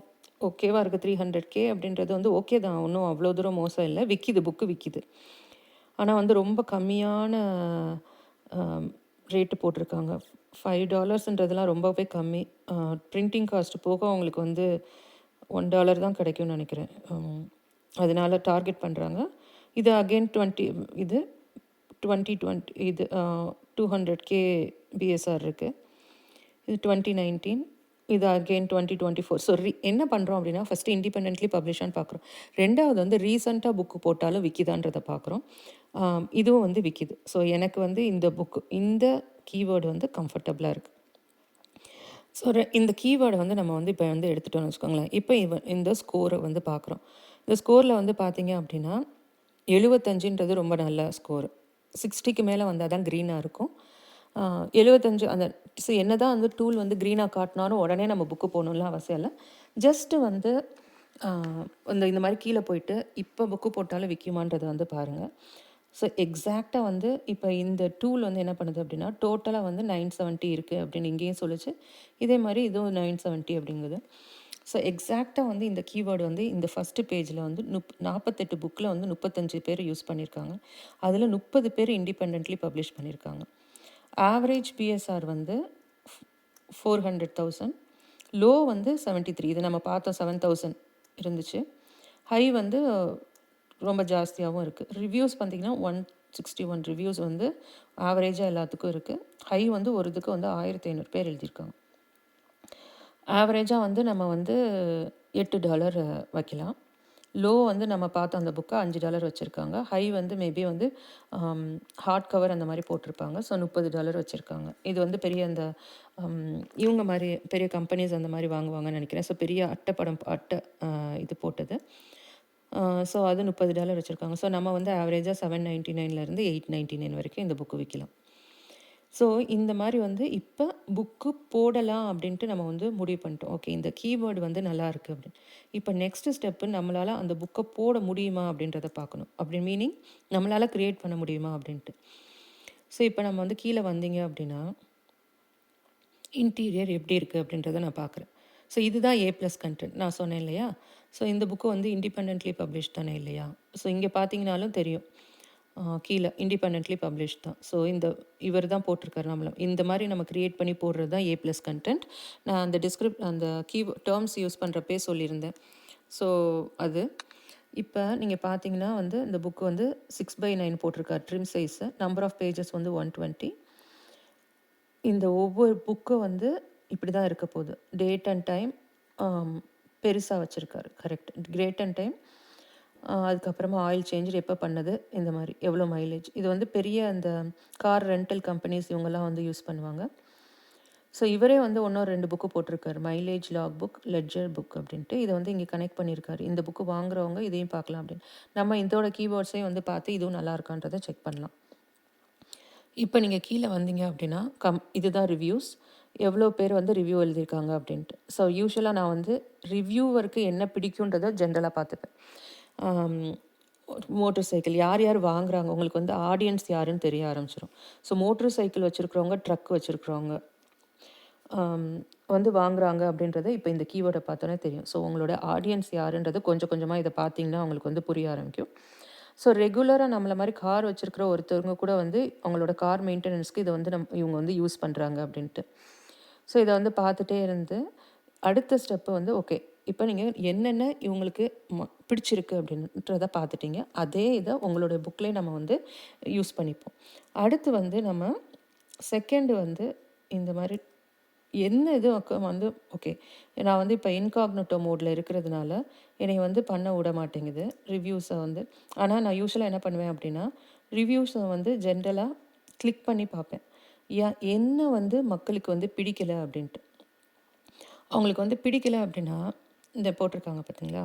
ஓகேவாக இருக்குது. 300K அப்படின்றது வந்து ஓகே தான், ஒன்றும் அவ்வளோ தூரம் மோசம் இல்லை. புக்கு விற்கிது. ஆனால் வந்து ரொம்ப கம்மியான ரேட்டு போட்டிருக்காங்க. $5ன்றதுலாம் ரொம்பவே கம்மி. ப்ரிண்டிங் காஸ்ட் போக அவங்களுக்கு வந்து $1 தான் கிடைக்கும்னு நினைக்கிறேன். அதனால் டார்கெட் பண்ணுறாங்க. இது அகெயின் 20 இது 2020 இது 200K பிஎஸ்ஆர் இருக்குது. இது 2019, இது அகெயின் 2024. ஸோ என்ன பண்ணுறோம் அப்படின்னா, ஃபஸ்ட்டு இண்டிபெண்ட்லி பப்ளிஷான்னு பார்க்குறோம். ரெண்டாவது வந்து ரீசெண்டாக புக்கு போட்டாலும் விற்கிதான்றதை பார்க்குறோம். இதுவும் வந்து விற்கிது. ஸோ எனக்கு வந்து இந்த புக்கு இந்த கீவேர்டு வந்து கம்ஃபர்டபுளாக இருக்குது. ஸோ இந்த கீவேர்டை வந்து நம்ம வந்து இப்போ வந்து எடுத்துட்டோம்னு வச்சுக்கோங்களேன். இப்போ இந்த ஸ்கோரை வந்து பார்க்குறோம். இந்த ஸ்கோரில் வந்து பார்த்தீங்க அப்படின்னா 75ன்றது ரொம்ப நல்ல ஸ்கோர். 60க்கு மேலே வந்தால் தான் க்ரீனாக இருக்கும். 75 அந்த என்ன தான் வந்து டூல் வந்து க்ரீனாக காட்டினாலும் உடனே நம்ம புக்கு போகணும்லாம் அவசியம் இல்லை. ஜஸ்ட்டு வந்து இந்த மாதிரி கீழே போயிட்டு இப்போ புக்கு போட்டாலும் விற்குமான்றதை வந்து பாருங்கள். ஸோ எக்ஸாக்டாக வந்து இப்போ இந்த டூல் வந்து என்ன பண்ணுது அப்படின்னா, டோட்டலாக வந்து 970 இருக்குது அப்படின்னு இங்கேயும் சொல்லிச்சு. இதே மாதிரி இதுவும் 970 அப்படிங்குது. ஸோ எக்ஸாக்டாக வந்து இந்த கீவேர்டு வந்து இந்த ஃபஸ்ட்டு பேஜில் வந்து 48 புக்கில் வந்து 35 பேர் யூஸ் பண்ணியிருக்காங்க. அதில் 30 பேர் இண்டிபெண்ட்லி பப்ளிஷ் பண்ணியிருக்காங்க. ஆவரேஜ் பிஎஸ்ஆர் வந்து 400,000, லோ வந்து 73. இது நம்ம பார்த்தோம் 7,000 இருந்துச்சு. ஹை வந்து ரொம்ப ஜாஸ்தியாகவும் இருக்குது. ரிவ்யூஸ் பார்த்திங்கன்னா 161 ரிவ்யூஸ் வந்து ஆவரேஜாக எல்லாத்துக்கும் இருக்குது. ஹை வந்து ஒரு இதுக்கு வந்து 1500 பேர் எழுதியிருக்காங்க. ஆவரேஜாக வந்து நம்ம வந்து $8 வைக்கலாம். லோ வந்து நம்ம பார்த்த அந்த புக்கை $5 வச்சுருக்காங்க. ஹை வந்து மேபி வந்து ஹார்ட் கவர் அந்த மாதிரி போட்டிருப்பாங்க. ஸோ $30 வச்சுருக்காங்க. இது வந்து பெரிய அந்த இவங்க மாதிரி பெரிய கம்பெனிஸ் அந்த மாதிரி வாங்குவாங்கன்னு நினைக்கிறேன். ஸோ பெரிய அட்டை இது போட்டது. ஸோ அது $30 வச்சுருக்காங்க. ஸோ நம்ம வந்து ஆவரேஜாக 799லேருந்து 899 வரைக்கும் இந்த புக்கு விற்கலாம். ஸோ இந்த மாதிரி வந்து இப்போ புக்கு போடலாம் அப்படின்ட்டு நம்ம வந்து முடிவு பண்ணிட்டோம். ஓகே, இந்த கீவேர்டு வந்து நல்லா இருக்குது அப்படின்னு. இப்போ நெக்ஸ்ட்டு ஸ்டெப்பு நம்மளால் அந்த புக்கை போட முடியுமா அப்படின்றத பார்க்கணும். அப்படி மீனிங் நம்மளால் க்ரியேட் பண்ண முடியுமா அப்படின்ட்டு. ஸோ இப்போ நம்ம வந்து கீழே வந்தீங்க அப்படின்னா இன்டீரியர் எப்படி இருக்குது அப்படின்றத நான் பார்க்குறேன். ஸோ இதுதான் A+ கண்டென்ட் நான் சொன்னேன் இல்லையா. ஸோ இந்த புக்கு வந்து இண்டிபெண்ட்லி பப்ளிஷ் தானே இல்லையா. ஸோ இங்கே பார்த்தீங்கனாலும் தெரியும், கீழே இண்டிபெண்ட்லி பப்ளிஷ் தான். ஸோ இவர் தான் போட்டிருக்காரு. இந்த மாதிரி நம்ம க்ரியேட் பண்ணி போடுறது தான் A+ கண்டென்ட். நான் அந்த அந்த டேர்ம்ஸ் யூஸ் பண்ணுறப்பே சொல்லியிருந்தேன். ஸோ அது இப்போ நீங்கள் பார்த்தீங்கன்னா வந்து இந்த புக்கு வந்து 6/9 போட்டிருக்காரு trim size. Number of pages வந்து 120. இந்த ஒவ்வொரு புக்கு வந்து இப்படி தான் இருக்க போகுது. டேட் அண்ட் டைம் பெருசாக வச்சுருக்காரு. கரெக்ட். டேட் அண்ட் டைம், அதுக்கப்புறமா ஆயில் சேஞ்ச் எப்போ பண்ணது, இந்த மாதிரி எவ்வளோ மைலேஜ். இது வந்து பெரிய அந்த கார் ரெண்டல் கம்பெனிஸ் இவங்கெல்லாம் வந்து யூஸ் பண்ணுவாங்க. ஸோ இவரே வந்து 1-2 புக்கு போட்டிருக்காரு. Mileage log book, ledger book அப்படின்ட்டு. இதை வந்து இங்கே கனெக்ட் பண்ணியிருக்காரு. இந்த புக்கு வாங்குறவங்க இதையும் பார்க்கலாம் அப்படின்னு. நம்ம இதோட கீவேர்ட்ஸையும் வந்து பார்த்து இதுவும் நல்லா இருக்கான்றதை செக் பண்ணலாம். இப்போ நீங்கள் கீழே வந்தீங்க அப்படின்னா இதுதான் ரிவ்யூஸ். எவ்வளோ பேர் வந்து ரிவ்யூ எழுதியிருக்காங்க அப்படின்ட்டு. ஸோ யூஸ்வலாக நான் வந்து ரிவ்யூவருக்கு என்ன பிடிக்குன்றதை ஜென்ரலாக பார்த்துப்பேன். மோட்டர் சைக்கிள் யார் யார் வாங்குறாங்க, உங்களுக்கு வந்து ஆடியன்ஸ் யாருன்னு தெரிய ஆரம்பிச்சிடும். ஸோ மோட்டர் சைக்கிள் வச்சுருக்கிறவங்க, ட்ரக் வச்சுருக்கிறவங்க வந்து வாங்குறாங்க அப்படின்றத இப்போ இந்த கீவேர்டை பார்த்தோன்னே தெரியும். ஸோ உங்களோட ஆடியன்ஸ் யாருன்றது கொஞ்சம் கொஞ்சமாக இதை பார்த்தீங்கன்னா அவங்களுக்கு வந்து புரிய ஆரம்பிக்கும். ஸோ ரெகுலராக நம்மளை மாதிரி கார் வச்சுருக்கிற ஒருத்தவங்க கூட வந்து அவங்களோட கார் மெயின்டெனன்ஸ்க்கு இதை வந்து இவங்க வந்து யூஸ் பண்ணுறாங்க அப்படின்ட்டு. ஸோ இதை வந்து பார்த்துட்டே இருந்து அடுத்த ஸ்டெப்பு வந்து ஓகே, இப்போ நீங்கள் என்னென்ன இவங்களுக்கு பிடிச்சிருக்கு அப்படின்றத பார்த்துட்டிங்க. அதே இதை உங்களோட புக்லேயே நம்ம வந்து யூஸ் பண்ணிப்போம். அடுத்து வந்து நம்ம செகண்டு வந்து இந்த மாதிரி என்ன இது வந்து ஓகே, நான் வந்து இப்போ இன்காக்னிட்டோ மோடில் இருக்கிறதுனால என்னை வந்து பண்ண விட மாட்டேங்குது ரிவ்யூஸை வந்து. ஆனால் நான் யூஸ்வலாக என்ன பண்ணுவேன் அப்படின்னா, ரிவ்யூஸை வந்து ஜென்ரலாக கிளிக் பண்ணி பார்ப்பேன். என்ன வந்து மக்களுக்கு வந்து பிடிக்கலை அப்படின்ட்டு. அவங்களுக்கு வந்து பிடிக்கலை அப்படின்னா இந்த போட்டிருக்காங்க பார்த்தீங்களா,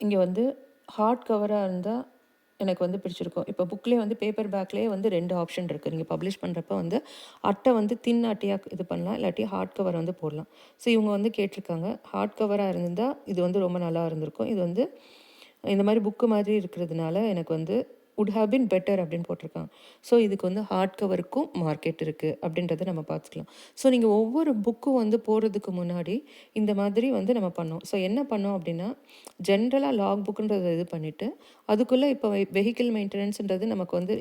இங்கே வந்து ஹார்ட் கவராக இருந்தால் எனக்கு வந்து பிடிச்சிருக்கும். இப்போ புக்லேயே வந்து பேப்பர் பேக்லேயே வந்து 2 ஆப்ஷன் இருக்குது. நீங்கள் பப்ளிஷ் பண்ணுறப்ப வந்து அட்டை வந்து தின் அட்டையாக இது பண்ணலாம், இல்லாட்டி ஹார்ட் கவர் வந்து போடலாம். ஸோ இவங்க வந்து கேட்டிருக்காங்க, ஹார்ட் கவராக இருந்தால் இது வந்து ரொம்ப நல்லா இருந்திருக்கும். இது வந்து இந்த மாதிரி புக்கு மாதிரி இருக்கிறதுனால எனக்கு வந்து would have been better அப்படின்னு போட்டிருக்காங்க. ஸோ இதுக்கு வந்து ஹார்ட் கவருக்கும் மார்க்கெட் இருக்குது அப்படின்றத நம்ம பார்த்துக்கலாம். ஸோ நீங்கள் ஒவ்வொரு புக்கும் வந்து போடுறதுக்கு முன்னாடி இந்த மாதிரி வந்து நம்ம பண்ணோம். ஸோ என்ன பண்ணோம் அப்படின்னா, ஜென்ரலாக லாக் புக்குன்றதை இது பண்ணிவிட்டு அதுக்குள்ளே இப்போ வெஹிக்கிள் மெயின்டெனன்ஸுன்றது நமக்கு வந்து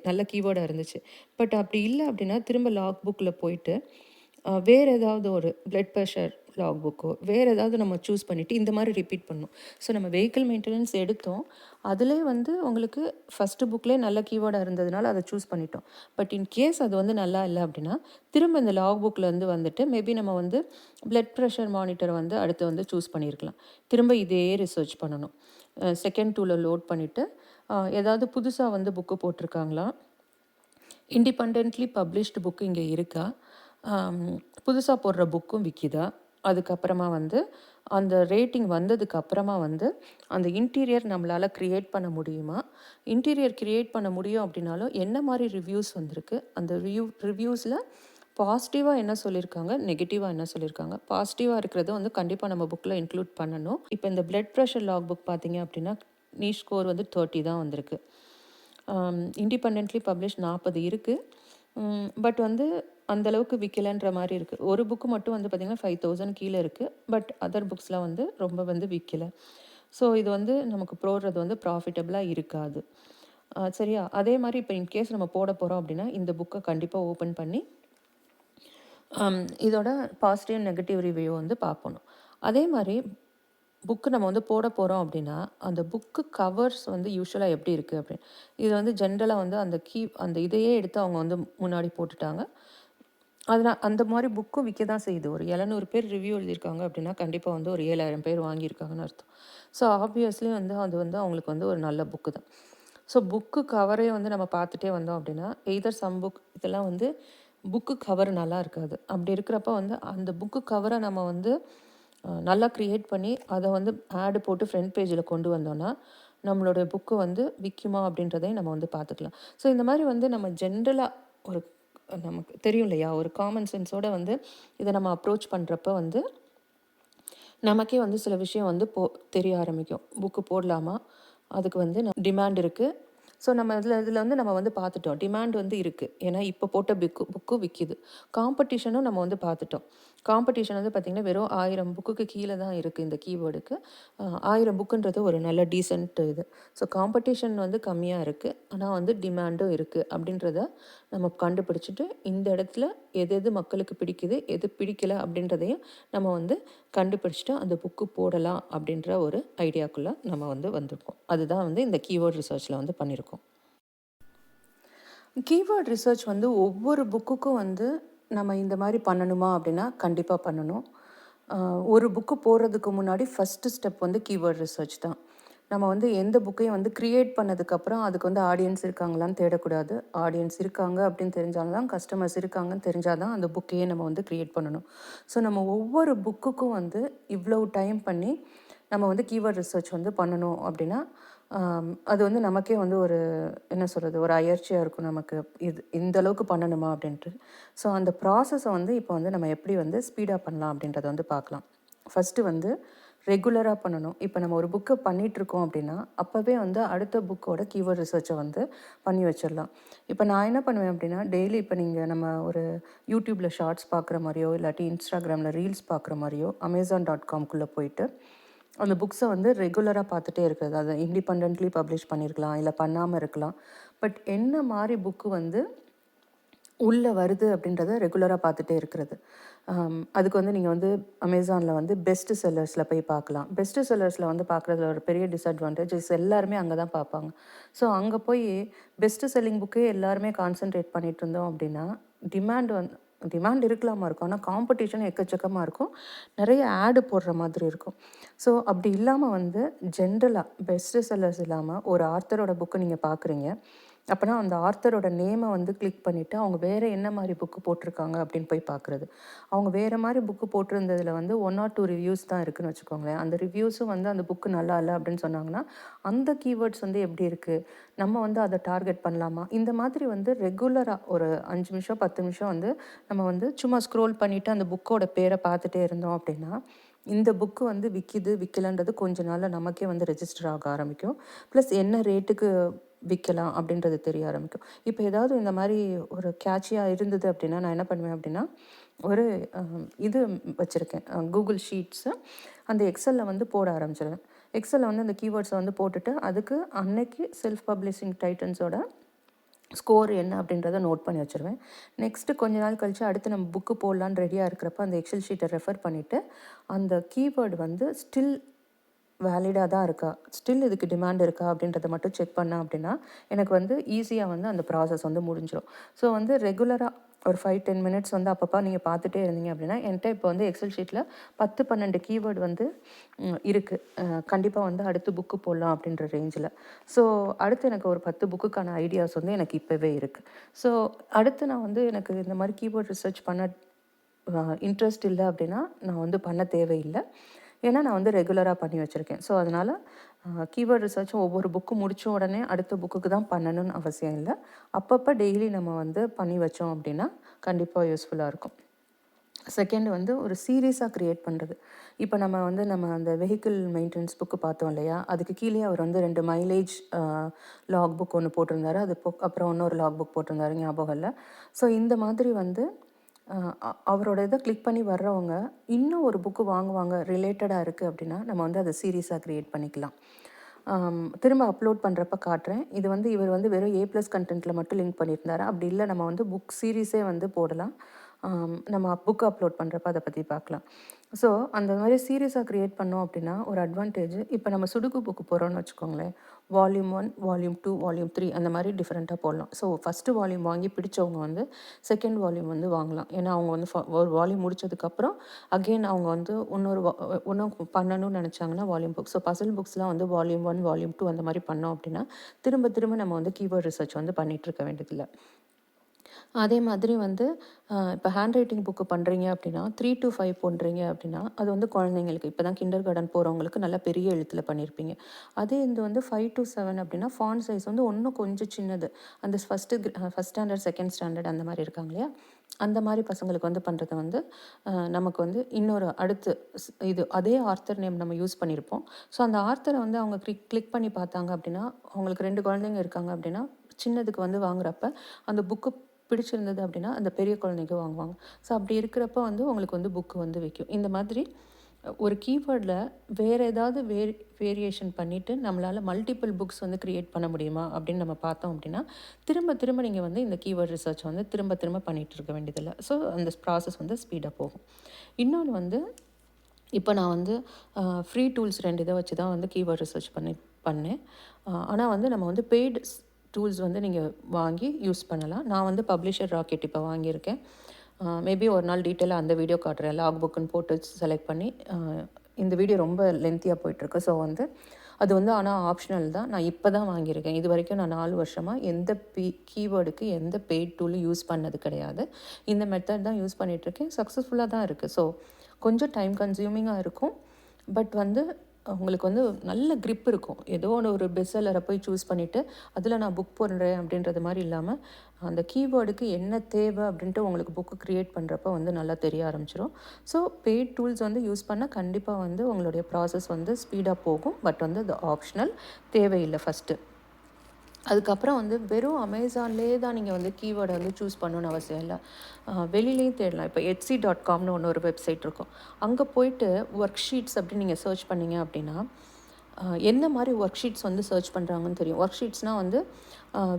நல்ல கீவேர்டாக இருந்துச்சு. பட் அப்படி இல்லை அப்படின்னா திரும்ப லாக் புக்கில் போயிட்டு வேறு ஏதாவது ஒரு பிளட் ப்ரெஷர் லாக் புக்கோ வேறு ஏதாவது நம்ம சூஸ் பண்ணிவிட்டு இந்த மாதிரி ரிப்பீட் பண்ணணும். ஸோ நம்ம வெஹிக்கிள் மெயின்டெனன்ஸ் எடுத்தோம், அதிலே வந்து உங்களுக்கு ஃபஸ்ட்டு புக்லேயே நல்ல கீவேர்டாக இருந்ததுனால அதை சூஸ் பண்ணிட்டோம். பட் இன் கேஸ் அது வந்து நல்லா இல்லை அப்படின்னா திரும்ப இந்த லாக் புக்கில் வந்துட்டு மேபி நம்ம வந்து பிளட் ப்ரெஷர் மானிட்டர் வந்து அடுத்து வந்து சூஸ் பண்ணியிருக்கலாம். திரும்ப இதே ரிசர்ச் பண்ணணும். செகண்ட் டூவில் லோட் பண்ணிவிட்டு ஏதாவது புதுசாக வந்து புக்கு போட்டிருக்காங்களா, இண்டிபெண்ட்லி பப்ளிஷ்டு புக்கு இங்கே இருக்கா, புதுசாக போடுற புக்கும் விற்கிதா, அதுக்கப்புறமா வந்து அந்த ரேட்டிங் வந்ததுக்கு அப்புறமா வந்து அந்த இன்டீரியர் நம்மளால் க்ரியேட் பண்ண முடியுமா, இன்டீரியர் க்ரியேட் பண்ண முடியும் அப்படின்னாலும் என்ன மாதிரி ரிவ்யூஸ் வந்திருக்கு, அந்த ரிவ்யூஸில் பாசிட்டிவாக என்ன சொல்லியிருக்காங்க, நெகட்டிவாக என்ன சொல்லியிருக்காங்க. பாசிட்டிவாக இருக்கிறத வந்து கண்டிப்பாக நம்ம புக்கில் இன்க்ளூட் பண்ணணும். இப்போ இந்த பிளட் ப்ரெஷர் லாக் புக் பார்த்தீங்க அப்படின்னா நீட் ஸ்கோர் வந்து 30 தான் வந்திருக்கு. இண்டிபெண்ட்லி பப்ளிஷ் 40 இருக்குது. பட் வந்து அந்தளவுக்கு விற்கலைன்ற மாதிரி இருக்குது. ஒரு புக்கு மட்டும் வந்து பார்த்திங்கன்னா 5000 கீழே இருக்குது. பட் அதர் புக்ஸ்லாம் வந்து ரொம்ப வந்து விற்கலை. ஸோ இது வந்து நமக்கு போடுறது வந்து ப்ராஃபிட்டபுளாக இருக்காது. சரியா? அதே மாதிரி இப்போ இன்கேஸ் நம்ம போட போகிறோம் அப்படின்னா இந்த புக்கை கண்டிப்பாக ஓப்பன் பண்ணி இதோட பாசிட்டிவ் நெகட்டிவ் ரிவ்யூ வந்து பார்க்கணும். அதே மாதிரி புக்கு நம்ம வந்து போட போகிறோம் அப்படின்னா அந்த புக்கு கவர்ஸ் வந்து யூஸ்வலாக எப்படி இருக்குது அப்படின்னு இது வந்து ஜென்ரலாக வந்து அந்த இதையே எடுத்து அவங்க வந்து முன்னாடி போட்டுட்டாங்க. அதனால் அந்த மாதிரி புக்கும் விற்க தான் செய்யுது. ஒரு 700 பேர் ரிவ்யூ எழுதியிருக்காங்க அப்படின்னா கண்டிப்பாக வந்து ஒரு 7000 பேர் வாங்கியிருக்காங்கன்னு அர்த்தம். ஸோ ஆப்வியஸ்லி வந்து அது வந்து அவங்களுக்கு வந்து ஒரு நல்ல புக்கு தான். ஸோ புக்கு கவரே வந்து நம்ம பார்த்துட்டே வந்தோம் அப்படின்னா எய்தர் சம் புக் இதெல்லாம் வந்து புக்கு கவர் நல்லா இருக்காது. அப்படி இருக்கிறப்ப வந்து அந்த புக்கு கவரை நம்ம வந்து நல்லா க்ரியேட் பண்ணி அதை வந்து ஆடு போட்டு ஃப்ரண்ட் பேஜில் கொண்டு வந்தோன்னா நம்மளுடைய புக்கு வந்து விற்குமா அப்படின்றதையும் நம்ம வந்து பார்த்துக்கலாம். ஸோ இந்த மாதிரி வந்து நம்ம ஜென்ரலாக ஒரு நமக்கு தெரியும் இல்லையா, ஒரு காமன் சென்ஸோடு வந்து இதை நம்ம அப்ரோச் பண்ணுறப்ப வந்து நமக்கே வந்து சில விஷயம் வந்து தெரிய ஆரம்பிக்கும். புக்கு போடலாமா, அதுக்கு வந்து டிமாண்ட் இருக்குது. ஸோ நம்ம இதில் வந்து நம்ம வந்து பார்த்துட்டோம் டிமாண்ட் வந்து இருக்குது. ஏன்னா இப்போ போட்ட புக்கு விற்கிது. காம்படிஷனும் நம்ம வந்து பார்த்துட்டோம். காம்படிஷன் வந்து பார்த்திங்கன்னா வெறும் 1000 புக்குக்கு கீழே தான் இருக்குது. இந்த கீவேர்டுக்கு 1000 புக்குன்றது ஒரு நல்ல டீசென்ட் இது. ஸோ காம்படிஷன் வந்து கம்மியாக இருக்குது, ஆனால் வந்து டிமாண்டும் இருக்குது அப்படின்றத நம்ம கண்டுபிடிச்சிட்டு இந்த இடத்துல எது மக்களுக்கு பிடிக்குது எது பிடிக்கலை அப்படின்றதையும் நம்ம வந்து கண்டுபிடிச்சிட்டு அந்த புக்கு போடலாம் அப்படின்ற ஒரு ஐடியாக்குள்ளே நம்ம வந்து வந்திருக்கோம். அதுதான் வந்து இந்த கீவேர்ட் ரிசர்ச்சில் வந்து பண்ணியிருக்கோம். கீவேர்ட் ரிசர்ச் வந்து ஒவ்வொரு புக்குக்கும் வந்து நம்ம இந்த மாதிரி பண்ணணுமா அப்படின்னா கண்டிப்பாக பண்ணணும். ஒரு புக்கு போடுறதுக்கு முன்னாடி ஃபஸ்ட்டு ஸ்டெப் வந்து கீவேர்ட் ரிசர்ச் தான். நம்ம வந்து எந்த புக்கையும் வந்து க்ரியேட் பண்ணதுக்கப்புறம் அதுக்கு வந்து ஆடியன்ஸ் இருக்காங்களான்னு தேடக்கூடாது. ஆடியன்ஸ் இருக்காங்க அப்படின்னு தெரிஞ்சால் தான், கஸ்டமர்ஸ் இருக்காங்கன்னு தெரிஞ்சால் தான் அந்த புக்கையே நம்ம வந்து க்ரியேட் பண்ணணும். ஸோ நம்ம ஒவ்வொரு புக்குக்கும் வந்து இவ்வளோ டைம் பண்ணி நம்ம வந்து கீவேர்ட் ரிசர்ச் வந்து பண்ணணும் அப்படின்னா அது வந்து நமக்கே வந்து ஒரு என்ன சொல்கிறது, ஒரு அயற்சியாக இருக்கும் நமக்கு. இந்த அளவுக்கு பண்ணணுமா அப்படின்ட்டு. ஸோ அந்த ப்ராசஸை வந்து இப்போ வந்து நம்ம எப்படி வந்து ஸ்பீடாக பண்ணலாம் அப்படின்றத வந்து பார்க்கலாம். ஃபஸ்ட்டு வந்து ரெகுலராக பண்ணணும். இப்போ நம்ம ஒரு புக்கை பண்ணிகிட்ருக்கோம் அப்படின்னா அப்போவே வந்து அடுத்த புக்கோட கீவேர்ட் ரிசர்ச்சை வந்து பண்ணி வச்சிடலாம். இப்போ நான் என்ன பண்ணுவேன் அப்படின்னா டெய்லி இப்போ நீங்கள் நம்ம ஒரு யூடியூப்பில் ஷார்ட்ஸ் பார்க்குற மாதிரியோ இல்லாட்டி இன்ஸ்டாகிராமில் ரீல்ஸ் பார்க்குற மாதிரியோ Amazon.com போயிட்டு அந்த புக்ஸை வந்து ரெகுலராக பார்த்துட்டே இருக்கிறது. அதை இண்டிபெண்ட்லி பப்ளிஷ் பண்ணியிருக்கலாம், இல்லை பண்ணாமல் இருக்கலாம். பட் என்ன மாதிரி புக்கு வந்து உள்ளே வருது அப்படின்றத ரெகுலராக பார்த்துட்டே இருக்கிறது. அதுக்கு வந்து நீங்கள் வந்து அமேசானில் வந்து பெஸ்ட்டு செல்லர்ஸில் போய் பார்க்கலாம். பெஸ்ட்டு செல்லர்ஸில் வந்து பார்க்குறதுல ஒரு பெரிய டிஸ்அட்வான்டேஜ் எல்லாருமே அங்கே தான் பார்ப்பாங்க. ஸோ அங்கே போய் பெஸ்ட்டு செல்லிங் புக்கே எல்லாருமே கான்சென்ட்ரேட் பண்ணிகிட்டு இருந்தோம் அப்படின்னா டிமாண்ட் இருக்கலாமா இருக்கும், ஆனால் காம்படிஷன் எக்கச்சக்கமாக இருக்கும், நிறைய ஆடு போடுற மாதிரி இருக்கும். ஸோ அப்படி இல்லாமல் வந்து ஜென்ரலாக பெஸ்ட்டு செல்லர்ஸ் இல்லாமல் ஒரு ஆர்த்தரோட புக்கு நீங்கள் பார்க்குறீங்க அப்போனா அந்த ஆர்த்தரோட நேமை வந்து கிளிக் பண்ணிவிட்டு அவங்க வேறு என்ன மாதிரி புக்கு போட்டிருக்காங்க அப்படின்னு போய் பார்க்குறது. அவங்க வேறு மாதிரி புக்கு போட்டிருந்ததில் வந்து 1 or 2 ரிவ்யூஸ் தான் இருக்குதுன்னு வச்சுக்கோங்களேன். அந்த ரிவ்யூஸும் வந்து அந்த புக்கு நல்லா இல்லை அப்படின்னு சொன்னாங்கன்னா அந்த கீவேர்ட்ஸ் வந்து எப்படி இருக்குது, நம்ம வந்து அதை டார்கெட் பண்ணலாமா, இந்த மாதிரி வந்து ரெகுலராக ஒரு 5 நிமிஷம் 10 நிமிஷம் வந்து நம்ம வந்து சும்மா ஸ்க்ரோல் பண்ணிவிட்டு அந்த புக்கோட பேரை பார்த்துட்டே இருந்தோம் அப்படின்னா இந்த புக்கு வந்து விற்கலைன்றது கொஞ்ச நாளில் நமக்கே வந்து ரெஜிஸ்டர் ஆக ஆரம்பிக்கும். ப்ளஸ் என்ன ரேட்டுக்கு விற்கலாம் அப்படின்றது தெரிய ஆரம்பிக்கும். இப்போ ஏதாவது இந்த மாதிரி ஒரு கேட்சியாக இருந்தது அப்படின்னா நான் என்ன பண்ணுவேன் அப்படின்னா ஒரு இது வச்சுருக்கேன், கூகுள் ஷீட்ஸு. அந்த எக்ஸலில் வந்து போட ஆரம்பிச்சிடுவேன். எக்ஸலில் வந்து அந்த கீவேர்ட்ஸை வந்து போட்டுட்டு அதுக்கு அன்னைக்கு செல்ஃப் பப்ளிஷிங் டைட்டன்ஸோட ஸ்கோர் என்ன அப்படின்றத நோட் பண்ணி வச்சுருவேன். நெக்ஸ்ட்டு கொஞ்ச நாள் கழிச்சு அடுத்து நம்ம புக்கு போடலான்னு ரெடியாக இருக்கிறப்ப அந்த எக்ஸல் ஷீட்டை ரெஃபர் பண்ணிவிட்டு அந்த கீவேர்டு வந்து ஸ்டில் வேலிடாக தான் இருக்கா, ஸ்டில் இதுக்கு டிமாண்ட் இருக்கா அப்படின்றத மட்டும் செக் பண்ணேன் அப்படின்னா எனக்கு வந்து ஈஸியாக வந்து அந்த ப்ராசஸ் வந்து முடிஞ்சிடும். ஸோ வந்து ரெகுலராக ஒரு 5-10 மினிட்ஸ் வந்து அப்பப்போ நீங்கள் பார்த்துட்டே இருந்தீங்க அப்படின்னா என்கிட்ட இப்போ வந்து எக்ஸல் ஷீட்டில் 10-12 கீவேர்டு வந்து இருக்குது. கண்டிப்பாக வந்து அடுத்து புக்கு போடலாம் அப்படின்ற ரேஞ்சில். ஸோ அடுத்து எனக்கு ஒரு 10 புக்குக்கான ஐடியாஸ் வந்து எனக்கு இப்போவே இருக்குது. ஸோ அடுத்து நான் வந்து எனக்கு இந்த மாதிரி கீவேர்ட் ரிசர்ச் பண்ண இன்ட்ரெஸ்ட் இல்லை அப்படின்னா நான் வந்து பண்ண தேவையில்லை. ஏன்னா நான் வந்து ரெகுலராக பண்ணி வச்சுருக்கேன். ஸோ அதனால் கீவேர்ட் ரிசர்ச்சும் ஒவ்வொரு புக்கு முடித்த உடனே அடுத்த புக்குக்கு தான் பண்ணணும்னு அவசியம் இல்லை. அப்பப்போ டெய்லி நம்ம வந்து பண்ணி வச்சோம் அப்படின்னா கண்டிப்பாக யூஸ்ஃபுல்லாக இருக்கும். செகண்ட் வந்து ஒரு சீரீஸாக க்ரியேட் பண்ணுறது. இப்போ நம்ம அந்த வெஹிக்கிள் மெயின்டெனன்ஸ் புக்கு பார்த்தோம் இல்லையா, அதுக்கு கீழே அவர் வந்து 2 மைலேஜ் லாக் புக் ஒன்று போட்டிருந்தாரு. அது அப்புறம் இன்னொரு லாக் புக் போட்டிருந்தாரு, ஞாபகம் இல்லை. ஸோ இந்த மாதிரி வந்து அவரோட இதை கிளிக் பண்ணி வர்றவங்க இன்னும் ஒரு புக்கு வாங்குவாங்க ரிலேட்டடாக இருக்குது அப்படின்னா நம்ம வந்து அதை சீரீஸாக க்ரியேட் பண்ணிக்கலாம். திரும்ப அப்லோட் பண்ணுறப்ப காட்டுறேன். இது வந்து இவர் வந்து வெறும் A+ கண்டென்ட்டில் மட்டும் லிங்க் பண்ணியிருந்தாரு. அப்படி இல்லை, நம்ம வந்து புக் சீரீஸே வந்து போடலாம். நம்ம புக்கு அப்லோட் பண்ணுறப்ப அதை பற்றி பார்க்கலாம். ஸோ அந்த மாதிரி சீரீஸாக க்ரியேட் பண்ணோம் அப்படின்னா ஒரு அட்வான்டேஜ், இப்போ நம்ம சுடுகு புக்கு போகிறோன்னு வச்சுக்கோங்களேன், வால்யூம் 1, வால்யூம் 2, வால்யூம் 3 அந்த மாதிரி டிஃப்ரெண்ட்டாக போடலாம். ஸோ ஃபஸ்ட்டு வால்யூம் வாங்கி பிடிச்சவங்க வந்து செகண்ட் வால்யூம் வந்து வாங்கலாம். ஏன்னா அவங்க வந்து ஒரு வால்யூம் முடிச்சதுக்கப்புறம் அகெயின் அவங்க வந்து இன்னும் பண்ணணும்னு நினச்சாங்கன்னா வால்யூம் புக். ஸோ பசில் புக்ஸ்லாம் வந்து வால்யூம் 1, வால்யூம் 2 அந்த மாதிரி பண்ணோம் அப்படின்னா திரும்ப நம்ம வந்து கீவேர்ட் ரிசர்ச் வந்து பண்ணிகிட்ருக்க வேண்டியதில்லை. அதே மாதிரி வந்து இப்போ ஹேண்ட் ரைட்டிங் புக்கு பண்ணுறீங்க அப்படின்னா 3 to 5 பண்ணுறீங்க அப்படின்னா அது வந்து குழந்தைங்களுக்கு இப்போ தான் கிண்டர் கார்டன் போகிறவங்களுக்கு நல்லா பெரிய எழுத்தில் பண்ணியிருப்பீங்க. அதே இது வந்து 5 to 7 அப்படின்னா ஃபாண்ட் சைஸ் வந்து இன்னும் கொஞ்சம் சின்னது. அந்த ஃபஸ்ட் ஸ்டாண்டர்ட், செகண்ட் ஸ்டாண்டர்ட் அந்த மாதிரி இருக்காங்க இல்லையா, அந்த மாதிரி பசங்களுக்கு வந்து பண்ணுறது வந்து நமக்கு வந்து இன்னொரு அடுத்து இது அதே ஆர்த்தர் நேம் நம்ம யூஸ் பண்ணியிருப்போம். ஸோ அந்த ஆர்த்தரை வந்து அவங்க கிளிக் பண்ணி பார்த்தாங்க அப்படின்னா அவங்களுக்கு 2 குழந்தைங்க இருக்காங்க அப்படின்னா சின்னதுக்கு வந்து வாங்குறப்ப அந்த புக்கு பிடிச்சிருந்தது அப்படின்னா அந்த பெரிய குழந்தைங்க வாங்குவாங்க. ஸோ அப்படி இருக்கிறப்ப வந்து உங்களுக்கு வந்து புக்கு வந்து விற்கும். இந்த மாதிரி ஒரு கீவேர்டில் வேறு ஏதாவது வேரியேஷன் பண்ணிவிட்டு நம்மளால் மல்டிபிள் புக்ஸ் வந்து க்ரியேட் பண்ண முடியுமா அப்படின்னு நம்ம பார்த்தோம் அப்படின்னா திரும்ப நீங்கள் வந்து இந்த கீவேர்ட் ரிசர்ச் வந்து திரும்ப பண்ணிகிட்டு இருக்க வேண்டியதில்லை. ஸோ அந்த ப்ராசஸ் வந்து ஸ்பீடாக போகும். இன்னொன்று வந்து இப்போ நான் வந்து ஃப்ரீ டூல்ஸ் 2 இதை வச்சு தான் வந்து கீவேர்ட் ரிசர்ச் பண்ணேன். ஆனால் வந்து நம்ம வந்து பெய்டு டூல்ஸ் வந்து நீங்கள் வாங்கி யூஸ் பண்ணலாம். நான் வந்து பப்ளிஷர் ராக்கெட் இப்போ வாங்கியிருக்கேன். மேபி ஒரு நாள் டீட்டெயிலாக அந்த வீடியோ காட்டுறேன். லாக் புக்குன்னு போட்டு செலக்ட் பண்ணி. இந்த வீடியோ ரொம்ப லென்த்தியாக போயிட்டுருக்கு. ஸோ வந்து அது வந்து ஆனால் ஆப்ஷனல் தான். நான் இப்போ தான் வாங்கியிருக்கேன். இது வரைக்கும் நான் 4 வருஷமாக எந்த கீவேர்டுக்கு எந்த பெய்ட் டூலும் யூஸ் பண்ணது கிடையாது. இந்த மெத்தட் தான் யூஸ் பண்ணிகிட்ருக்கேன். சக்ஸஸ்ஃபுல்லாக தான் இருக்குது. ஸோ கொஞ்சம் டைம் கன்சியூமிங்காக இருக்கும். பட் வந்து உங்களுக்கு வந்து நல்ல க்ரிப் இருக்கும். ஏதோ ஒரு பெஸ்ட்செல்லரை போய் சூஸ் பண்ணிவிட்டு அதில் நான் புக் போடுறேன் அப்படின்றது மாதிரி இல்லாமல் அந்த கீவேர்டுக்கு என்ன தேவை அப்படின்ட்டு உங்களுக்கு புக்கு க்ரியேட் பண்ணுறப்ப வந்து நல்லா தெரிய ஆரம்பிச்சிடும். ஸோ பெய்ட் டூல்ஸ் வந்து யூஸ் பண்ணால் கண்டிப்பாக வந்து உங்களுடைய ப்ராசஸ் வந்து ஸ்பீடாக போகும். பட் வந்து அது ஆப்ஷனல், தேவையில்லை ஃபஸ்ட்டு. அதுக்கப்புறம் வந்து வெறும் அமேசான்லேயே தான் நீங்கள் வந்து கீவேர்டை வந்து சூஸ் பண்ணணுன்னு அவசியம் இல்லை. வெளியிலையும் தேடலாம். இப்போ etsy.comனு ஒரு வெப்சைட் இருக்கும். அங்கே போயிட்டு ஒர்க் ஷீட்ஸ் அப்படின்னு நீங்கள் சர்ச் பண்ணிங்க அப்படின்னா என்ன மாதிரி ஒர்க் ஷீட்ஸ் வந்து சர்ச் பண்ணுறாங்கன்னு தெரியும். ஒர்க் ஷீட்ஸ்னால் வந்து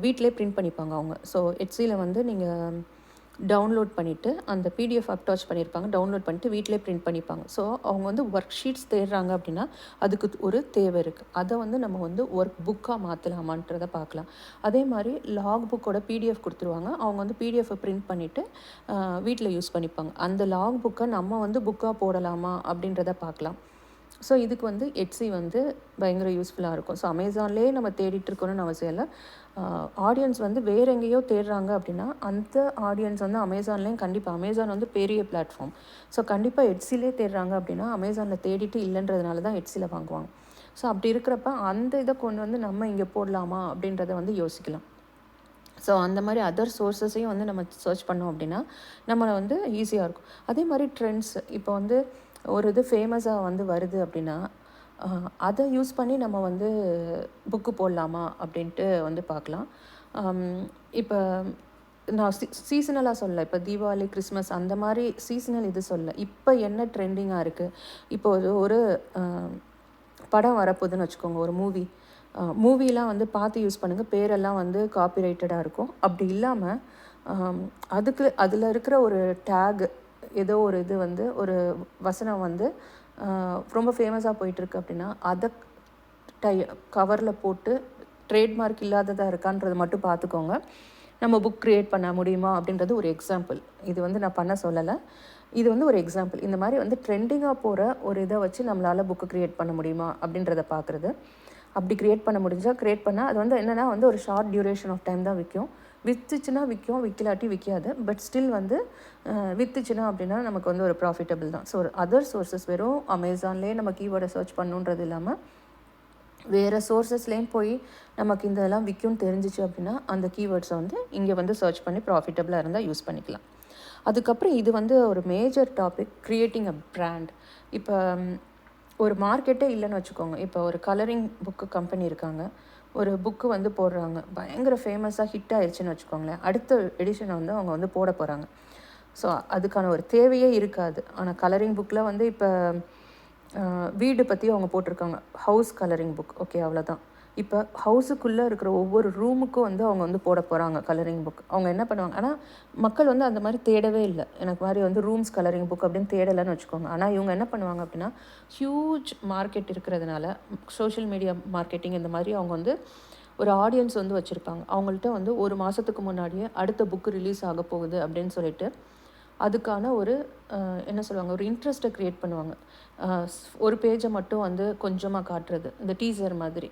வீட்டிலே பிரிண்ட் பண்ணிப்பாங்க அவங்க. ஸோ எட்ஸியில் வந்து நீங்கள் டவுன்லோட் பண்ணிவிட்டு அந்த பிடிஎஃப் அட்டாச் பண்ணியிருப்பாங்க. டவுன்லோட் பண்ணிட்டு வீட்டிலே பிரிண்ட் பண்ணிப்பாங்க. ஸோ அவங்க வந்து ஒர்க் ஷீட்ஸ் தேடுறாங்க அப்படின்னா அதுக்கு ஒரு தேவை இருக்குது. அதை வந்து நம்ம வந்து ஒர்க் புக்காக மாற்றலாமான்றதை பார்க்கலாம். அதே மாதிரி லாக் புக்கோட பிடிஎஃப் கொடுத்துருவாங்க. அவங்க வந்து பிடிஎஃப்பை பிரிண்ட் பண்ணிவிட்டு வீட்டில் யூஸ் பண்ணிப்பாங்க. அந்த லாக் புக்கை நம்ம வந்து புக்காக போடலாமா அப்படின்றத பார்க்கலாம். ஸோ இதுக்கு வந்து எட்ஸி வந்து பயங்கர யூஸ்ஃபுல்லாக இருக்கும். ஸோ அமேசான்லேயே நம்ம தேடிட்டு இருக்கணும்னு அவசியம் இல்லை. ஆடியன்ஸ் வந்து வேறு எங்கேயோ தேடுறாங்க அப்படின்னா அந்த ஆடியன்ஸ் வந்து அமேசான்லேயும் கண்டிப்பாக, அமேசான் வந்து பெரிய பிளாட்ஃபார்ம். ஸோ கண்டிப்பாக எட்ஸிலே தேடுறாங்க அப்படின்னா அமேசானில் தேடிட்டு இல்லைன்றதுனால தான் எட்ஸியில் வாங்குவாங்க. ஸோ அப்படி இருக்கிறப்ப அந்த இதை கொண்டு வந்து நம்ம இங்கே போடலாமா அப்படின்றத வந்து யோசிக்கலாம். ஸோ அந்த மாதிரி அதர் சோர்ஸஸையும் வந்து நம்ம சர்ச் பண்ணோம் அப்படின்னா நம்மளை வந்து ஈஸியாக இருக்கும். அதே மாதிரி ட்ரெண்ட்ஸ் இப்போ வந்து ஒரு இது ஃபேமஸாக வந்து வருது அப்படின்னா அதை யூஸ் பண்ணி நம்ம வந்து புக்கு போடலாமா அப்படின்ட்டு வந்து பார்க்கலாம். இப்போ நான் சீசனலாக சொல்ல, இப்போ தீபாவளி, கிறிஸ்மஸ் அந்த மாதிரி சீசனல் இது சொல்ல, இப்போ என்ன ட்ரெண்டிங்காக இருக்குது, இப்போ ஒரு படம் வரப்போகுதுன்னு வச்சுக்கோங்க, ஒரு மூவி. மூவிலாம் வந்து பார்த்து யூஸ் பண்ணுங்கள், பேரெல்லாம் வந்து காப்பிரைட்டடாக இருக்கும். அப்படி இல்லாமல் அதில் இருக்கிற ஒரு டேக் ஏதோ ஒரு இது வந்து ஒரு வசனம் வந்து ரொம்ப ஃபேமஸாக போயிட்டுருக்கு அப்படின்னா அதை கவரில் போட்டு ட்ரேட்மார்க் இல்லாததாக இருக்கான்றது மட்டும் பார்த்துக்கோங்க. நம்ம புக் க்ரியேட் பண்ண முடியுமா அப்படின்றது ஒரு எக்ஸாம்பிள். இது வந்து நான் பண்ண சொல்லலை, இது வந்து ஒரு எக்ஸாம்பிள். இந்த மாதிரி வந்து ட்ரெண்டிங்காக போகிற ஒரு இதை வச்சு நம்மளால் புக்கு க்ரியேட் பண்ண முடியுமா அப்படின்றத பார்க்குறது. அப்படி க்ரியேட் பண்ண முடிஞ்சால் க்ரியேட் பண்ணால் அது வந்து என்னென்னா வந்து ஒரு ஷார்ட் டியூரேஷன் ஆஃப் டைம் தான் விற்கும். விற்றுச்சுன்னா விற்கும், விற்கலாட்டி விற்காது. பட் ஸ்டில் வந்து விற்றுச்சுன்னா அப்படின்னா நமக்கு வந்து ஒரு ப்ராஃபிட்டபிள் தான். ஸோ அதர் சோர்ஸஸ் வெறும் அமேசான்லேயே நம்ம கீவேர்டை சர்ச் பண்ணுன்றது இல்லாமல் வேறு சோர்ஸஸ்லேயும் போய் நமக்கு இதெல்லாம் விற்கும்னு தெரிஞ்சிச்சு அப்படின்னா அந்த கீவேர்ட்ஸை வந்து இங்கே வந்து சர்ச் பண்ணி ப்ராஃபிட்டபிளாக இருந்தால் யூஸ் பண்ணிக்கலாம். அதுக்கப்புறம் இது வந்து ஒரு major topic, creating a brand. இப்போ ஒரு மார்க்கெட்டே இல்லைன்னு வச்சுக்கோங்க. இப்போ ஒரு கலரிங் புக்கு கம்பெனி இருக்காங்க, ஒரு புக்கு வந்து போடுறாங்க, பயங்கர ஃபேமஸாக ஹிட் ஆயிடுச்சுன்னு வச்சுக்கோங்களேன். அடுத்த எடிஷனை வந்து அவங்க வந்து போட போகிறாங்க. ஸோ அதுக்கான ஒரு தேவையே இருக்காது. ஆனால் கலரிங் புக்கில் வந்து இப்போ வீடு பற்றி அவங்க போட்டிருக்காங்க, ஹவுஸ் கலரிங் புக், ஓகே அவ்வளோதான். இப்போ ஹவுஸுக்குள்ளே இருக்கிற ஒவ்வொரு ரூமுக்கும் வந்து அவங்க வந்து போட போகிறாங்க கலரிங் புக். அவங்க என்ன பண்ணுவாங்க, ஆனால் மக்கள் வந்து அந்த மாதிரி தேடவே இல்லை. எனக்கு மாதிரி வந்து ரூம்ஸ் கலரிங் புக் அப்படின்னு தேடலைன்னு வச்சுக்கோங்க. ஆனால் இவங்க என்ன பண்ணுவாங்க அப்படின்னா, ஹியூஜ் மார்க்கெட் இருக்கிறதுனால சோஷியல் மீடியா மார்க்கெட்டிங் இந்த மாதிரி அவங்க வந்து ஒரு ஆடியன்ஸ் வந்து வச்சுருப்பாங்க. அவங்கள்ட்ட வந்து ஒரு மாதத்துக்கு முன்னாடியே அடுத்த புக்கு ரிலீஸ் ஆக போகுது அப்படின்னு சொல்லிட்டு அதுக்கான ஒரு என்ன சொல்லுவாங்க, ஒரு இன்ட்ரெஸ்ட்டை க்ரியேட் பண்ணுவாங்க. ஒரு பேஜை மட்டும் வந்து கொஞ்சமாக காட்டுறது, இந்த டீசர் மாதிரி.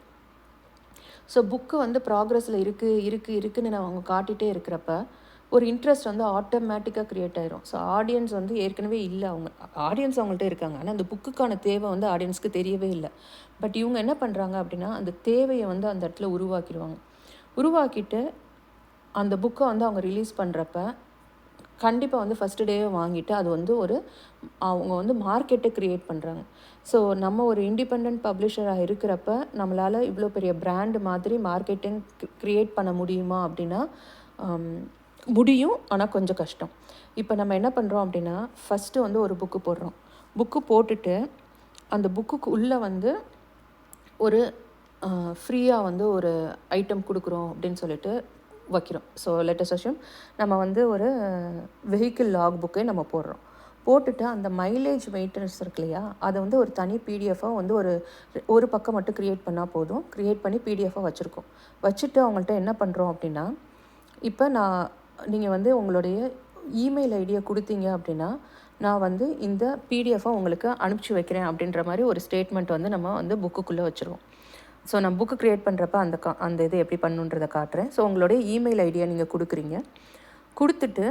ஸோ புக்கு வந்து ப்ராக்ரஸில் இருக்குன்னு அவங்க காட்டிகிட்டே இருக்கிறப்ப ஒரு இன்ட்ரெஸ்ட் வந்து ஆட்டோமேட்டிக்காக க்ரியேட் ஆயிரும். ஸோ ஆடியன்ஸ் வந்து ஏற்கனவே இல்லை, ஆடியன்ஸ் அவங்கள்ட்ட இருக்காங்க, ஆனால் அந்த புக்குக்கான தேவை வந்து ஆடியன்ஸ்க்கு தெரியவே இல்லை. பட் இவங்க என்ன பண்ணுறாங்க அப்படின்னா அந்த தேவையை வந்து அந்த இடத்துல உருவாக்கிட்டு அந்த புக்கை வந்து அவங்க ரிலீஸ் பண்ணுறப்ப கண்டிப்பாக வந்து ஃபஸ்ட்டு டேவே வாங்கிட்டு அது வந்து அவங்க வந்து மார்க்கெட்டை க்ரியேட் பண்ணுறாங்க. ஸோ நம்ம ஒரு இண்டிபெண்ட் பப்ளிஷராக இருக்கிறப்ப நம்மளால் இவ்வளோ பெரிய பிராண்டு மாதிரி மார்க்கெட்டிங் க்ரியேட் பண்ண முடியுமா அப்படின்னா முடியும், ஆனால் கொஞ்சம் கஷ்டம். இப்போ நம்ம என்ன பண்ணுறோம் அப்படின்னா, ஃபஸ்ட்டு வந்து ஒரு புக்கு போடுறோம். புக்கு போட்டுட்டு அந்த புக்குக்கு உள்ளே வந்து ஒரு ஃப்ரீயாக வந்து ஒரு ஐட்டம் கொடுக்குறோம் அப்படின்னு சொல்லிட்டு வைக்கிறோம். ஸோ லெட்டஸ் அஸ்யூம் நம்ம வந்து ஒரு வெஹிக்கிள் லாக் புக்கே நம்ம போட்டுட்டு அந்த மைலேஜ் மெயின்டெனன்ஸ் இருக்கு இல்லையா, அதை வந்து ஒரு தனி பிடிஎஃபாக வந்து ஒரு பக்கம் மட்டும் க்ரியேட் பண்ணால் போதும். க்ரியேட் பண்ணி பிடிஎஃபாக வச்சுட்டு அவங்கள்ட்ட என்ன பண்ணுறோம் அப்படின்னா, இப்போ நீங்கள் வந்து உங்களுடைய இமெயில் ஐடியை கொடுத்தீங்க அப்படின்னா நான் வந்து இந்த பிடிஎஃபாக உங்களுக்கு அனுப்பிச்சி வைக்கிறேன் அப்படின்ற மாதிரி ஒரு ஸ்டேட்மெண்ட் வந்து நம்ம வந்து புக்குக்குள்ளே வச்சுருவோம். ஸோ நான் புக்கு க்ரியேட் பண்ணுறப்ப அந்த இது எப்படி பண்ணுன்றதை காட்டுறேன். ஸோ உங்களுடைய இமெயில் ஐடியை நீங்கள் கொடுத்துட்டு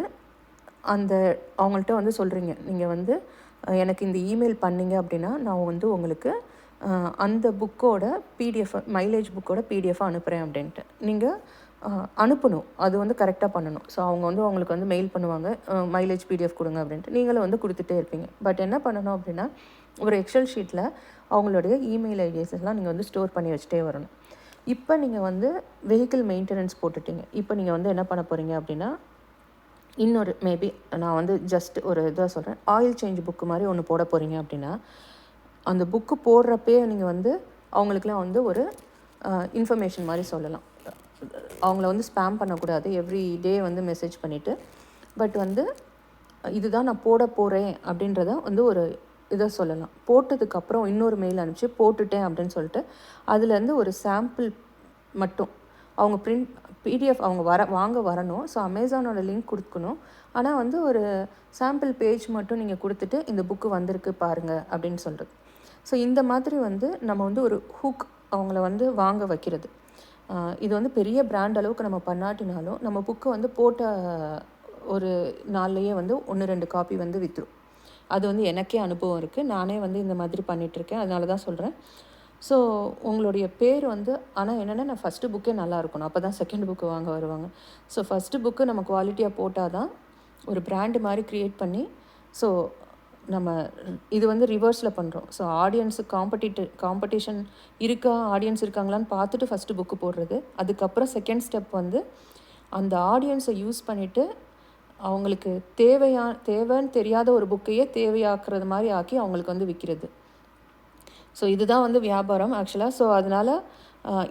அவங்கள்ட்ட வந்து சொல்கிறீங்க, நீங்கள் வந்து எனக்கு இந்த இமெயில் பண்ணிங்க அப்படின்னா நான் வந்து உங்களுக்கு அந்த புக்கோட பிடிஎஃப், மைலேஜ் புக்கோட பிடிஎஃபாக அனுப்புகிறேன் அப்படின்ட்டு நீங்கள் அனுப்பணும். அது வந்து கரெக்டாக பண்ணணும். ஸோ அவங்க வந்து அவங்களுக்கு வந்து மெயில் பண்ணுவாங்க, மைலேஜ் பிடிஎஃப் கொடுங்க அப்படின்ட்டு. நீங்களும் வந்து கொடுத்துட்டே இருப்பீங்க. பட் என்ன பண்ணணும் அப்படின்னா, ஒரு எக்ஸல் ஷீட்டில் அவங்களுடைய இமெயில் ஐடிஸ் எல்லாம் நீங்கள் வந்து ஸ்டோர் பண்ணி வச்சுட்டே வரணும். இப்போ நீங்கள் வந்து வெஹிக்கிள் மெயின்டெனன்ஸ் போட்டுட்டீங்க. இப்போ நீங்கள் வந்து என்ன பண்ண போகிறீங்க அப்படின்னா, இன்னொரு மேபி நான் வந்து ஜஸ்ட் ஒரு இதாக சொல்கிறேன், ஆயில் சேஞ்ச் புக்கு மாதிரி ஒன்று போட போகிறீங்க அப்படின்னா, அந்த புக்கு போடுறப்பே நீங்கள் வந்து அவங்களுக்குலாம் வந்து ஒரு இன்ஃபர்மேஷன் மாதிரி சொல்லலாம். அவங்கள வந்து ஸ்பேம் பண்ணக்கூடாது, எவ்ரி டே வந்து மெசேஜ் பண்ணிவிட்டு, பட் வந்து இதுதான் நான் போட போகிறேன் அப்படின்றத வந்து ஒரு இதை சொல்லலாம். போட்டதுக்கப்புறம் இன்னொரு மெயில் அனுப்பிச்சு போட்டுட்டேன் அப்படின்னு சொல்லிட்டு அதுலேருந்து ஒரு சாம்பிள் மட்டும் அவங்க பிடிஎஃப் அவங்க வாங்க வரணும். ஸோ அமேசானோட லிங்க் கொடுக்கணும். ஆனால் வந்து ஒரு சாம்பிள் பேஜ் மட்டும் நீங்கள் கொடுத்துட்டு இந்த புக்கு வந்திருக்கு பாருங்கள் அப்படின்னு சொல்கிறது. ஸோ இந்த மாதிரி வந்து நம்ம வந்து ஒரு ஹூக் அவங்கள வந்து வாங்க வைக்கிறது. இது வந்து பெரிய பிராண்ட் அளவுக்கு நம்ம பண்ணாட்டினாலும் நம்ம புக்கு வந்து போட்ட ஒரு நாள்லேயே வந்து 1-2 காப்பி வந்து விற்றுரும். அது வந்து எனக்கே அனுபவம் இருக்குது. நானே வந்து இந்த மாதிரி பண்ணிகிட்ருக்கேன். அதனால தான் சொல்கிறேன். ஸோ உங்களுடைய பேர் வந்து ஆனால் என்னென்னா, நான் ஃபஸ்ட்டு புக்கே நல்லா இருக்கணும், அப்போ தான் செகண்ட் புக்கு வாங்க வருவாங்க. ஸோ ஃபஸ்ட்டு புக்கு நம்ம குவாலிட்டியாக போட்டால் தான் ஒரு பிராண்டு மாதிரி க்ரியேட் பண்ணி, ஸோ நம்ம இது வந்து ரிவர்ஸில் பண்ணுறோம். ஸோ ஆடியன்ஸு காம்படிஷன் ஆடியன்ஸ் இருக்காங்களான்னு பார்த்துட்டு ஃபஸ்ட்டு புக்கு போடுறது. அதுக்கப்புறம் செகண்ட் ஸ்டெப் வந்து அந்த ஆடியன்ஸை யூஸ் பண்ணிவிட்டு அவங்களுக்கு தேவைன்னு தெரியாத ஒரு புக்கையே தேவையாக்குறது மாதிரி ஆக்கி அவங்களுக்கு வந்து விற்கிறது. ஸோ இதுதான் வந்து வியாபாரம் ஆக்சுவலாக. ஸோ அதனால்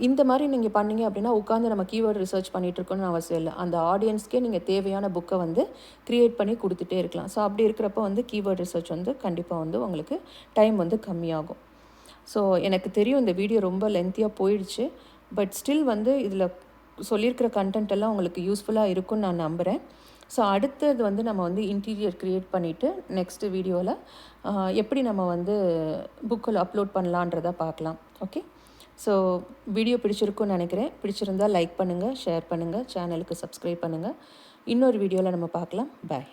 இந்த மாதிரி நீங்கள் பண்ணீங்க அப்படின்னா உட்காந்து நம்ம கீவேர்டு ரிசர்ச் பண்ணிகிட்ருக்கோன்னு அவசியம் இல்லை. அந்த ஆடியன்ஸ்க்கே நீங்கள் தேவையான புக்கை வந்து க்ரியேட் பண்ணி கொடுத்துட்டே இருக்கலாம். ஸோ அப்படி இருக்கிறப்ப வந்து கீவேர்டு ரிசர்ச் வந்து கண்டிப்பாக வந்து உங்களுக்கு டைம் வந்து கம்மியாகும். ஸோ எனக்கு தெரியும் இந்த வீடியோ ரொம்ப லென்த்தியாக போயிடுச்சு. பட் ஸ்டில் வந்து இதில் சொல்லியிருக்கிற கண்டென்ட் எல்லாம் உங்களுக்கு யூஸ்ஃபுல்லாக இருக்கும்னு நான் நம்புகிறேன். ஸோ அடுத்தது வந்து நம்ம வந்து இன்டீரியர் க்ரியேட் பண்ணிவிட்டு நெக்ஸ்ட்டு வீடியோவில் எப்படி நம்ம வந்து புக்கில் அப்லோட் பண்ணலான்றதை பார்க்கலாம். ஓகே, ஸோ வீடியோ பிடிச்சிருக்குன்னு நினைக்கிறேன். பிடிச்சிருந்தால் லைக் பண்ணுங்கள், ஷேர் பண்ணுங்கள், சேனலுக்கு சப்ஸ்கிரைப் பண்ணுங்கள். இன்னொரு வீடியோவில் நம்ம பார்க்கலாம். பாய்.